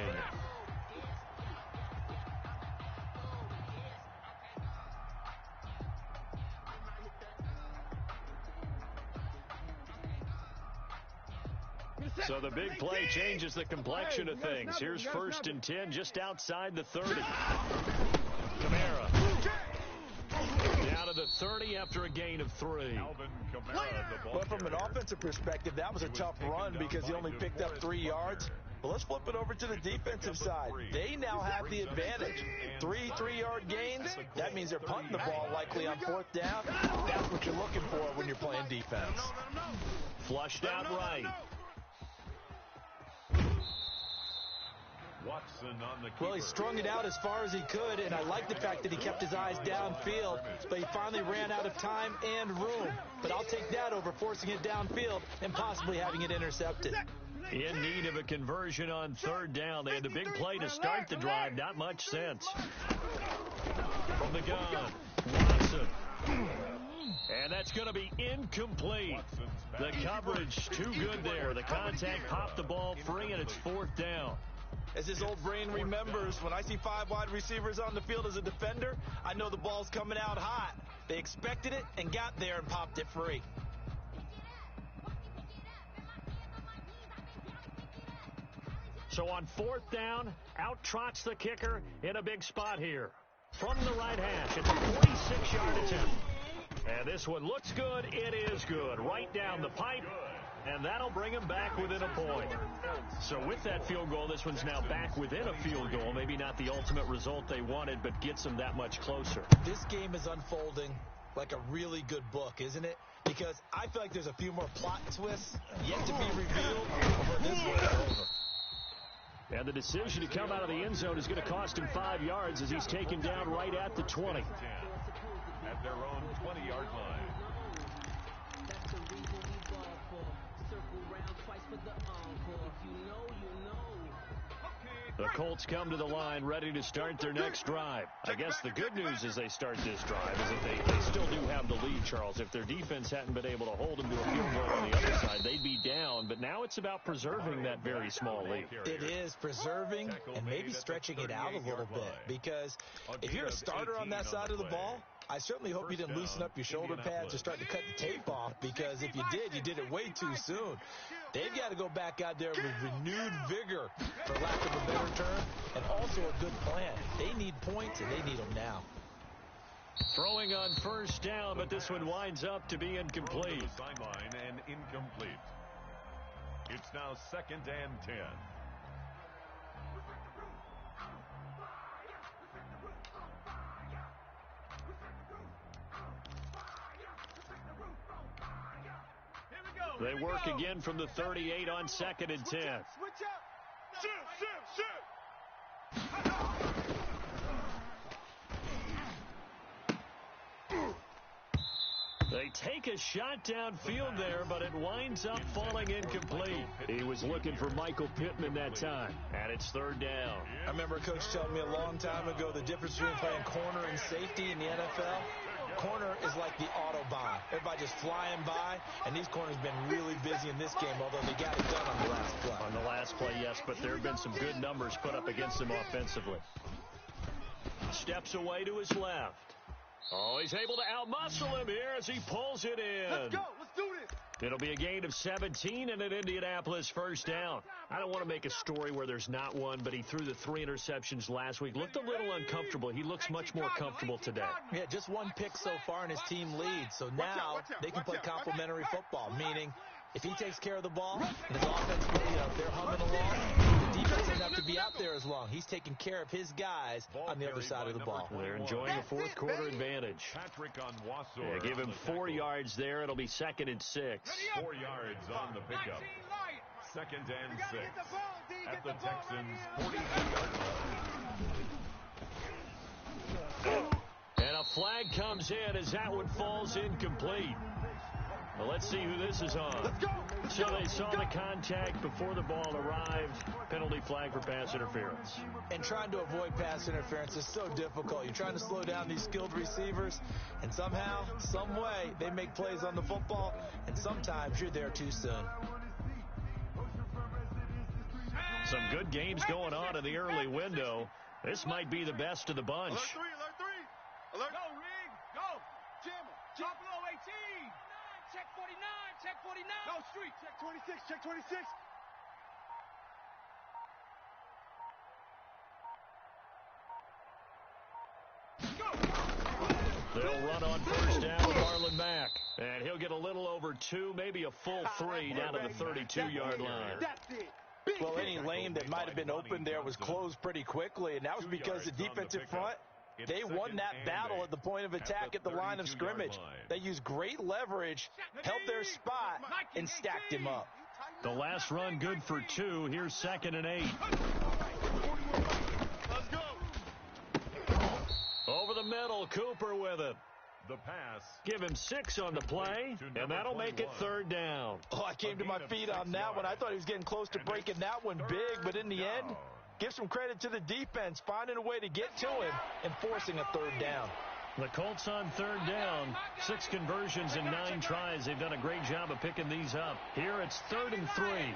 B: So the big play changes the complexion of things. Here's 1st and 10 just outside the 30. Kamara. Down to the 30 after a gain of 3.
D: But from an offensive perspective, that was a tough run because he only picked up 3 yards. But let's flip it over to the defensive side. They now have the advantage. 3 3-yard gains. That means they're punting the ball likely on 4th down. That's what you're looking for when you're playing defense.
B: Flushed out right.
D: Well, he strung it out as far as he could, and I like the fact that he kept his eyes downfield, but he finally ran out of time and room. But I'll take that over forcing it downfield and possibly having it intercepted.
B: In need of a conversion on 3rd down. They had the big play to start the drive. Not much sense. From the gun, Watson. And that's going to be incomplete. The coverage too good there. The contact popped the ball free, and it's 4th down.
D: As his old brain remembers, when I see 5 wide receivers on the field as a defender, I know the ball's coming out hot. They expected it and got there and popped it free.
B: So on 4th down, out trots the kicker in a big spot here. From the right hash, it's a 46-yard attempt. And this one looks good. It is good. Right down the pipe. And that'll bring him back within a point. So with that field goal, this one's now back within a field goal. Maybe not the ultimate result they wanted, but gets them that much closer.
D: This game is unfolding like a really good book, isn't it? Because I feel like there's a few more plot twists yet to be revealed before this one's over.
B: And the decision to come out of the end zone is going to cost him 5 yards as he's taken down right at the 20.
E: At their own 20-yard line.
B: The Colts come to the line ready to start their next drive. I guess the good news as they start this drive is that they still do have the lead, Charles. If their defense hadn't been able to hold them to a field goal on the other side, they'd be down. But now it's about preserving that very small lead.
D: It is preserving and maybe stretching it out a little bit. Because if you're a starter on that side of the ball, I certainly hope you didn't loosen up your shoulder pads or start to cut the tape off, because if you did it way too soon. They've got to go back out there with renewed vigor, for lack of a better term, and also a good plan. They need points, and they need them now.
B: Throwing on 1st down, but this one winds up to be incomplete.
E: Sideline and incomplete. It's now 2nd and 10.
B: They work again from the 38 on 2nd and 10.
F: Switch up.
B: They take a shot downfield there, but it winds up falling incomplete. He was looking for Michael Pittman that time, and it's 3rd down.
D: I remember a coach telling me a long time ago the difference between playing corner and safety in the NFL. Corner is like the Autobahn. Everybody just flying by, and these corners have been really busy in this game, although they got it done on the last play.
B: On the last play, yes, but there have been some good numbers put up against him offensively. Steps away to his left. Oh, he's able to outmuscle him here as he pulls it in.
C: Let's go. Let's do this.
B: It'll be a gain of 17 and an Indianapolis 1st down. I don't want to make a story where there's not one, but he threw the 3 interceptions last week. Looked a little uncomfortable. He looks much more comfortable today.
D: Yeah, just 1 pick so far and his team leads. So now they can play complementary football, meaning if he takes care of the ball and his offense, they're humming along, the defense doesn't have to be out there as long. He's taking care of his guys on the other side of the ball.
B: They're enjoying a 4th quarter advantage. Yeah, give him 4 yards there. It'll be 2nd and 6.
E: 4 yards on the pickup. 2nd and 6 at the Texans' 42-yard line.
B: And a flag comes in as that one falls incomplete. Well, let's see who this is on.
C: Let's go.
B: So they saw the contact before the ball arrived. Penalty flag for pass interference.
D: And trying to avoid pass interference is so difficult. You're trying to slow down these skilled receivers, and somehow, some way, they make plays on the football, and sometimes you're there too soon.
B: Some good games going on in the early window. This might be the best of the bunch.
C: Alert 3, alert 3. Alert.
F: Go, Rig. Go.
C: Jammer.
F: Drop below 18. Check 49. Check 49. Go, street.
C: Check 26, check 26.
B: They'll run on first down with Marlon Mack. And he'll get a little over 2, maybe a full 3 down to the 32-yard line.
C: That's it.
D: Well, any lane that might have been open there was closed pretty quickly, and that was because the defensive front, they won that battle at the point of attack at the line of scrimmage. They used great leverage, held their spot, and stacked him up.
B: The last run good for 2. Here's 2nd and 8.
C: Let's go.
B: Over the middle, Cooper with it.
E: The pass.
B: Give him 6 on the play, and that'll make it 3rd down.
D: Oh, I came to my feet on that one. I thought he was getting close to breaking that one big, but in the end, give some credit to the defense, finding a way to get to him and forcing a 3rd down.
B: The Colts on 3rd down. 6 conversions in 9 tries. They've done a great job of picking these up. Here it's 3rd and 3.
F: 60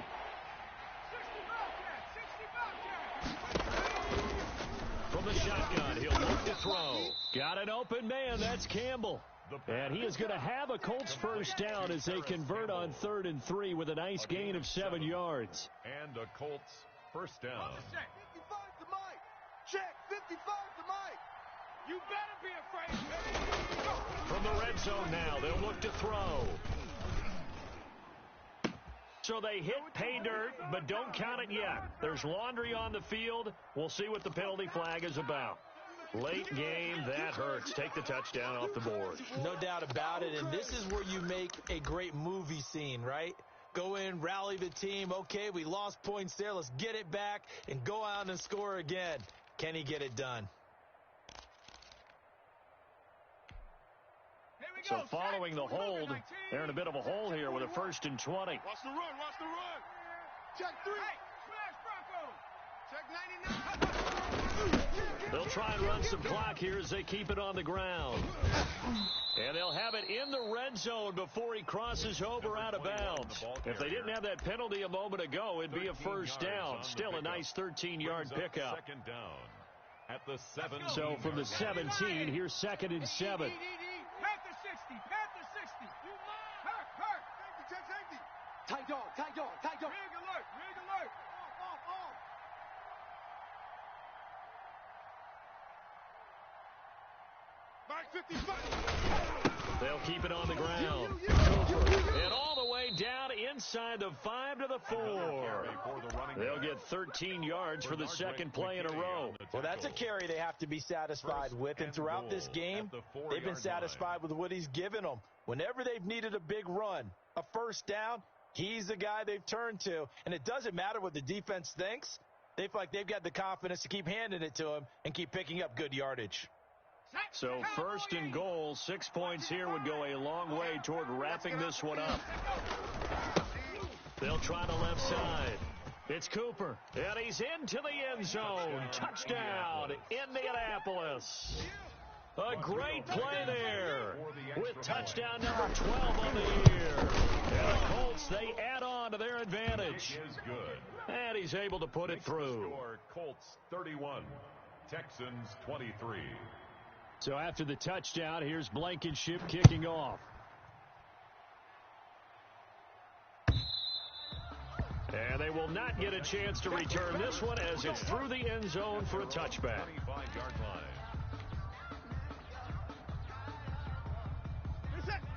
B: From the shotgun, he'll look to throw. Got an open man. That's Campbell. And he is going to have a Colts first down as they convert on 3rd and 3 with a nice gain of 7 yards.
E: And a Colts first down.
C: 55 to Mike. Check 55 to Mike.
F: You better be afraid, baby.
B: From the red zone now, they'll look to throw. So they hit pay dirt, but don't count it yet. There's laundry on the field. We'll see what the penalty flag is about. Late game, that hurts. Take the touchdown off the board.
D: No doubt about it, and this is where you make a great movie scene, right? Go in, rally the team. Okay, we lost points there. Let's get it back and go out and score again. Can he get it done?
B: So following the hold, they're in a bit of a hole here with a 1st and 20.
C: Watch the run, watch the run. Check 3.
F: Hey, Splash Bronco.
C: Check 99.
B: They'll try and run some clock here as they keep it on the ground. And they'll have it in the red zone before he crosses over out of bounds. If they didn't have that penalty a moment ago, it'd be a first down. Still a nice 13-yard pickup.
E: 2nd down at the 7.
B: So from the 17, here's 2nd and 7.
F: Panther 60. Panther 60. You mind? Hurt.
C: Safety, check safety. Tight dog, tight dog, tight dog.
F: Rig alert. Rig alert.
C: Off. Mike 55.
B: They'll keep it on the ground. And all the way down inside the 5 to the 4. They'll get 13 yards for the 2nd play in a row.
D: Well, that's a carry they have to be satisfied with, and throughout this game, they've been satisfied with what he's given them. Whenever they've needed a big run, a first down, he's the guy they've turned to, and it doesn't matter what the defense thinks. They feel like they've got the confidence to keep handing it to him and keep picking up good yardage.
B: So 1st and goal, 6 points here would go a long way toward wrapping this one up. They'll try the left side. It's Cooper, and he's into the end zone. Touchdown, Indianapolis. A great play there with touchdown number 12 on the year. And the Colts, they add on to their advantage.
E: Is good.
B: And he's able to put it through.
E: Score Colts 31, Texans 23.
B: So after the touchdown, here's Blankenship kicking off. And they will not get a chance to return this one as it's through the end zone for a touchback.
E: 25-yard line.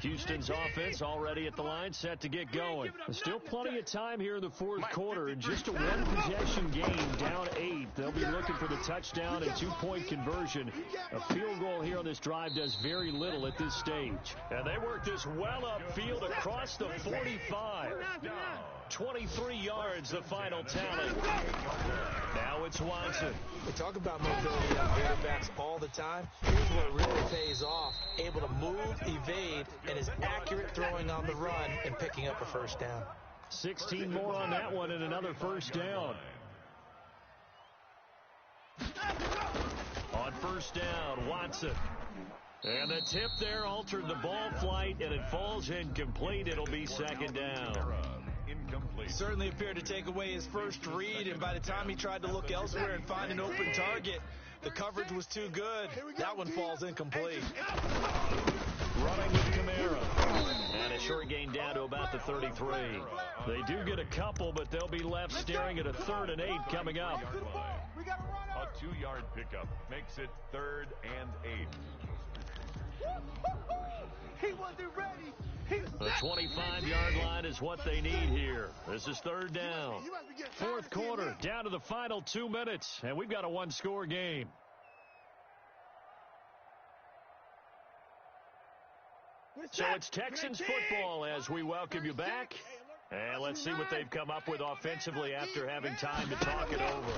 B: Houston's offense already at the line, set to get going. There's still plenty of time here in the 4th quarter. Just a one-possession game, down 8. They'll be looking for the touchdown and 2-point conversion. A field goal here on this drive does very little at this stage. And they work this well upfield across the 45. 23 yards, the final tally. Now it's Watson.
D: We talk about mobility on quarterbacks all the time. Here's what really pays off. Able to move, evade, and his accurate throwing on the run and picking up a first down.
B: 16 more on that one and another first down. On first down, Watson. And the tip there altered the ball flight, and it falls incomplete. It'll be second down.
D: Certainly appeared to take away his first read, and by the time he tried to look elsewhere and find an open target, the coverage was too good. That one falls incomplete.
B: Running with Kamara. And a short gain down to about the 33. They do get a couple, but they'll be left staring at a 3rd and 8 coming up.
E: A 2-yard pickup makes it 3rd and 8.
C: He wasn't ready.
B: The 25-yard line is what they need here. This is 3rd down. 4th quarter, down to the final 2 minutes, and we've got a 1-score game. So it's Texans football as we welcome you back. And let's see what they've come up with offensively after having time to talk it over.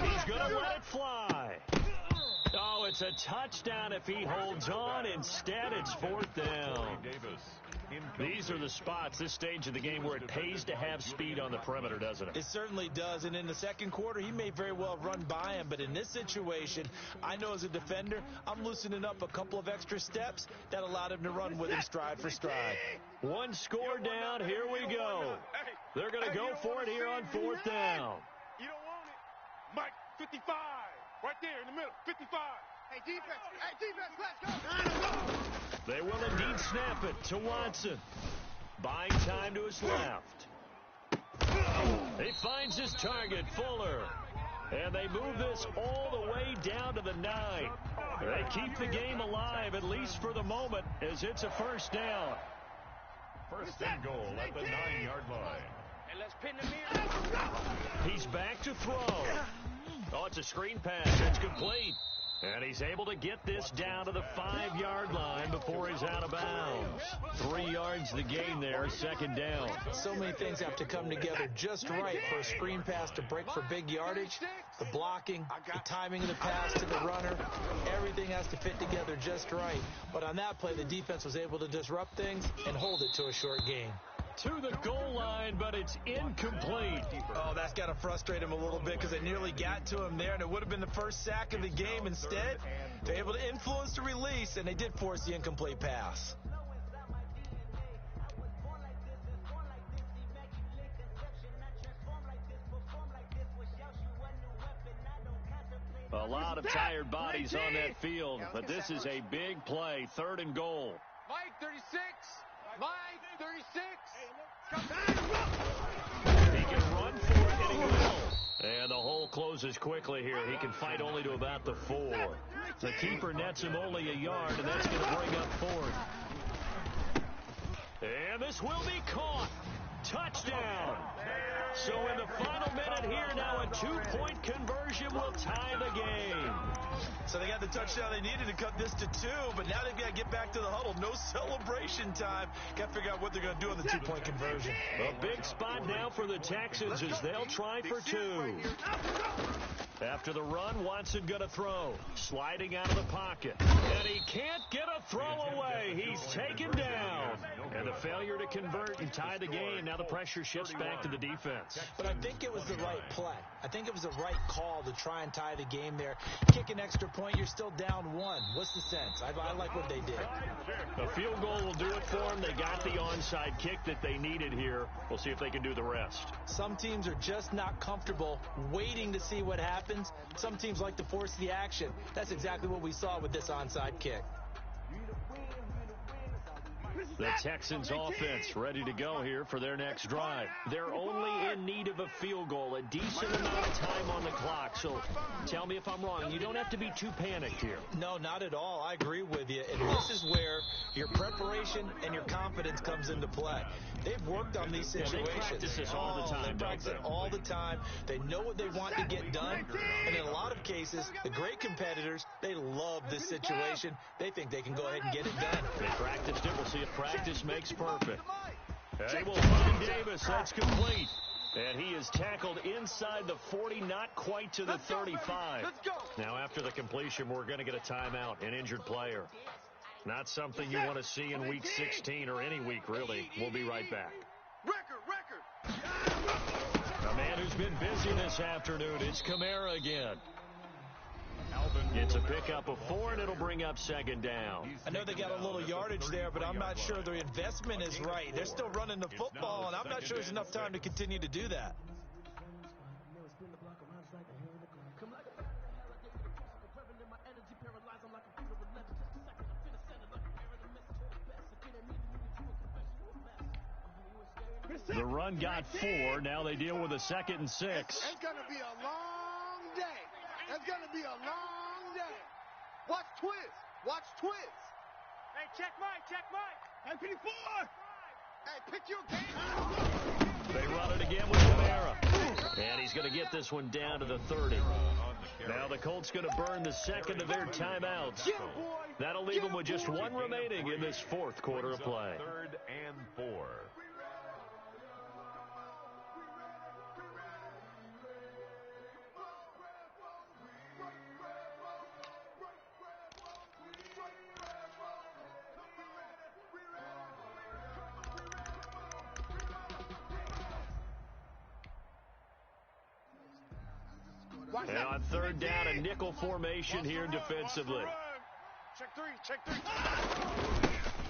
B: He's going to let it fly. Oh, it's a touchdown if he holds on. Instead, it's 4th down. These are the spots, this stage of the game, where it pays to have speed on the perimeter, doesn't it?
D: It certainly does, and in the second quarter, he may very well run by him, but in this situation, I know as a defender, I'm loosening up a couple of extra steps that allowed him to run with him stride for stride.
B: 1 score down, here we go. They're going to go for it here on 4th down.
C: You don't want it. Mike, 55. Right there in the middle, 55. Hey, defense, let's go.
B: They will indeed snap it to Watson. Buying time to his left. He finds his target, Fuller. And they move this all the way down to the 9. They keep the game alive, at least for the moment, as it's a first down.
E: 1st and goal at the 9-yard line.
F: And let's pin the mirror.
B: He's back to throw. Oh, it's a screen pass. It's complete. And he's able to get this down to the 5-yard line before he's out of bounds. 3 yards the gain there, 2nd down.
D: So many things have to come together just right for a screen pass to break for big yardage. The blocking, the timing of the pass to the runner, everything has to fit together just right. But on that play, the defense was able to disrupt things and hold it to a short gain.
B: To the goal line, but it's incomplete.
D: Oh, that's got to frustrate him a little bit because they nearly got to him there, and it would have been the first sack of the game. Instead, they're able to influence the release, and they did force the incomplete pass.
B: A lot of tired bodies on that field, but this is a big play, 3rd and goal.
C: Mike, 36. Mike, 36.
B: He can run for it, and he will. And the hole closes quickly here. He can fight only to about the 4. The keeper nets him only a yard, and that's going to bring up 4th. And this will be caught. Touchdown. So in the final minute here now, a 2-point conversion will tie the game.
D: So they got the touchdown they needed to cut this to 2, but now they've got to get back to the huddle. No celebration time. Got to figure out what they're going to do on the 2-point conversion.
B: A big spot now for the Texans as they'll try for 2. After the run, Watson going to throw. Sliding out of the pocket. And he can't get a throw away. He's taken down. And a failure to convert and tie the game. Now the pressure shifts back to the defense.
D: But I think it was the right play. I think it was the right call to try and tie the game there. Kick an extra point, you're still down 1. What's the sense? I like what they did.
B: A field goal will do it for them. They got the onside kick that they needed here. We'll see if they can do the rest.
D: Some teams are just not comfortable waiting to see what happens. Some teams like to force the action. That's exactly what we saw with this onside kick.
B: The Texans offense ready to go here for their next drive. They're only in need of a field goal, a decent amount of time on the clock. So tell me if I'm wrong. You don't have to be too panicked here.
D: No, not at all. I agree with you. And this is where your preparation and your confidence comes into play. They've worked on these situations.
B: They practice this all the time,
D: They practice it all the time. They know what they want to get done. And in a lot of cases, the great competitors, they love this situation. They think they can go ahead and get it done.
B: They practiced it. We'll see if practice makes perfect. They will find Davis. That's complete. And he is tackled inside the 40, not quite to the 35. Now, after the completion, we're going to get a timeout, an injured player. Not something you want to see in Week 16 or any week, really. We'll be right back.
C: Record.
B: A man who's been busy this afternoon, it's Kamara again. It's a pickup of 4, and it'll bring up second down.
D: I know they got a little yardage there, but I'm not sure their investment is right. They're still running the football, and I'm not sure there's enough time to continue to do that.
B: The run got 4. Now they deal with a 2nd and 6.
C: It's going to be a long day. It's going to be a long day. Watch twist.
F: Hey, check Mike. Hey, P4.
C: Hey, pick your game.
B: They run it again with Kamara. And he's going to get this one down to the 30. Now the Colts going to burn the second of their timeouts. That'll leave them with just 1 remaining in this 4th quarter of play.
E: 3rd and 4.
B: And on 3rd down, a nickel formation here defensively.
C: Check 3.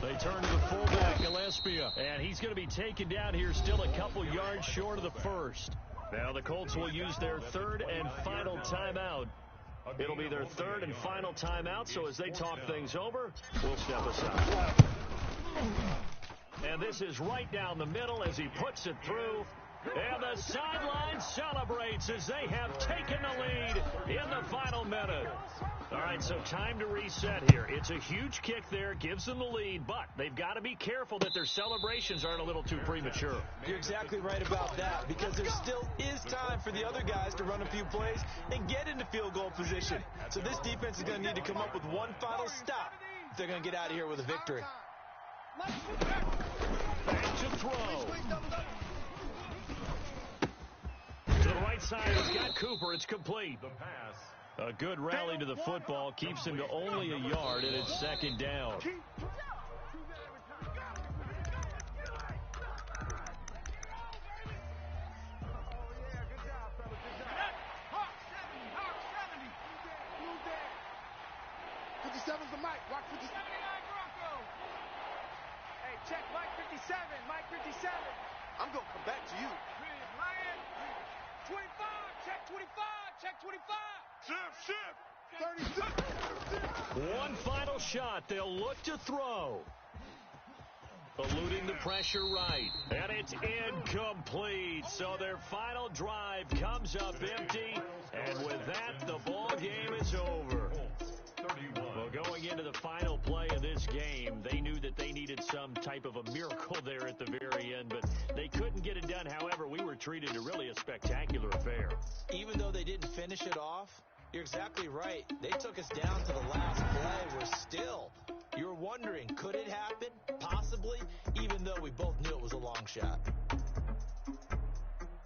B: They turn to the fullback, Gillespie, and he's going to be taken down here still a couple yards short of the 1st. Now the Colts will use their 3rd and final timeout. It'll be their 3rd and final timeout, so as they talk things over, we'll step aside. And this is right down the middle as he puts it through. And the sideline celebrates as they have taken the lead in the final minute. All right, so time to reset here. It's a huge kick there, gives them the lead, but they've got to be careful that their celebrations aren't a little too premature.
D: You're exactly right about that, because there still is time for the other guys to run a few plays and get into field goal position. So this defense is going to need to come up with one final stop if they're going to get out of here with a victory.
B: Back to throw. To the right side, he's got Cooper. It's complete.
E: The pass.
B: A good rally to the football keeps him to only a yard, and it's 2nd down.
C: The Mike. Watch 57.
F: Hey, check Mike 57. Mike 57.
C: I'm going to come back to you.
F: 25. Check 25. Check 25.
C: Shift. 36.
B: One final shot. They'll look to throw. Eluding the pressure right. And it's incomplete. So their final drive comes up empty. And with that, the ball game is over. Well, going into the final play of this game, they knew that they needed some type of a miracle there at the very end, but they couldn't get it done. However, we were treated to really a spectacular affair.
D: Even though they didn't finish it off, you're exactly right. They took us down to the last play. We're still. You're wondering, could it happen? Possibly, even though we both knew it was a long shot.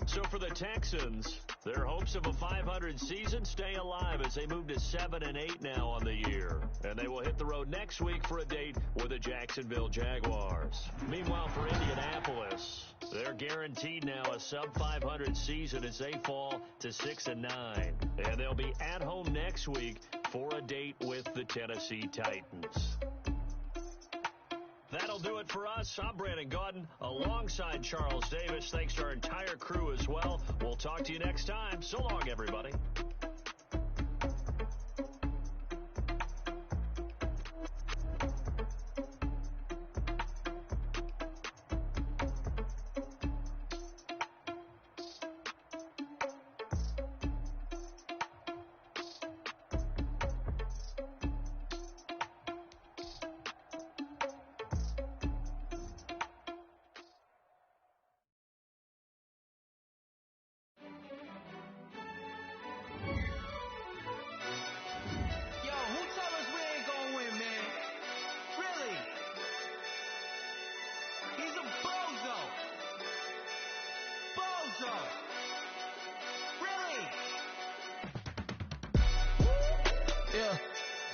B: So for the Texans, their hopes of a 500 season stay alive as they move to 7-8 now on the year. And they will hit the road next week for a date with the Jacksonville Jaguars. Meanwhile, for Indianapolis, they're guaranteed now a sub-500 season as they fall to 6-9. And they'll be at home next week for a date with the Tennessee Titans. That'll do it for us. I'm Brandon Gaudin alongside Charles Davis. Thanks to our entire crew as well. We'll talk to you next time. So long, everybody.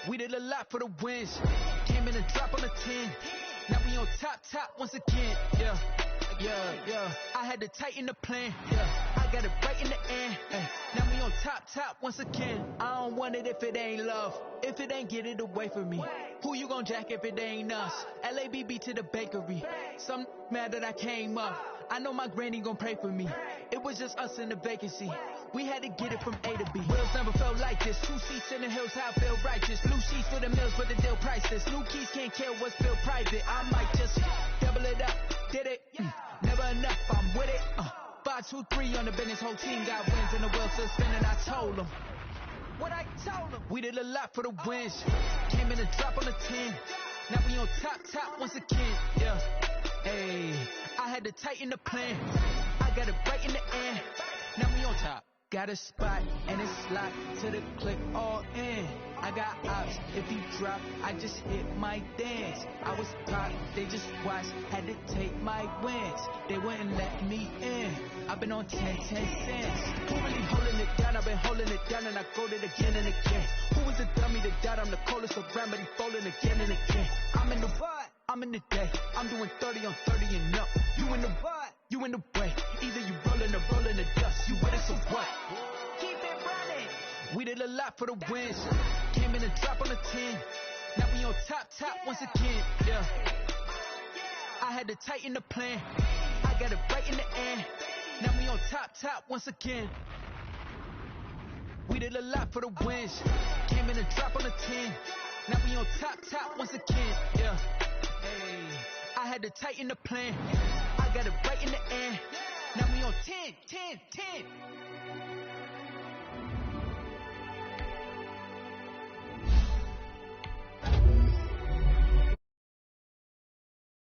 G: We did a lot for the wins. Damn it. in a drop on a 10. Now we on top once again. Yeah. I had to tighten the plan. Yeah. I got it right in the end. Ay. Now we on top once again. I don't want it if it ain't love. If it ain't, get it away from me. Who you gon' jack if it ain't us? LABB to the bakery. Some mad that I came up. I know my granny gon' pray for me. It was just us in the vacancy. We had to get it from A to B. Wheels never felt like this. 2 seats in the hills, how I feel righteous. Blue sheets for the mills, but the deal priceless. New keys can't kill what's still private. I might just double it up. Did it? Never enough, I'm with it. 5, 2, 3 on the business. Whole team got wins and the wheels still spinning. I told them what I told them. We did a lot for the wins. Came in a drop on the 10. Now we on top once again. Yeah. Hey, I had to tighten the plan. I got it right in the end. Now we on top. Got a spot and it's locked to the click all in. I got ops, if he drop, I just hit my dance. I was pop, they just watched, had to take my wins. They wouldn't let me in. I've been on 10 cents. Who really holding it down? I've been holding it down and I go it again and again. Who was the dummy to doubt? I'm the coldest around, but he folding again and again. I'm in the what? I'm in the day. I'm doing 30 on 30 and up. You in the what? You in the way. Either you rolling or rolling the dust. You with it, so what? Keep it running. We did a lot for the wins. Came in a drop on the 10. Now we on top once again. Yeah. I had to tighten the plan. I got it right in the end. Now we on top once again. We did a lot for the wins. Came in a drop on the 10. Now we on top once again. Yeah. Hey, I had to tighten the plan. I got it right in the end. Now we on 10.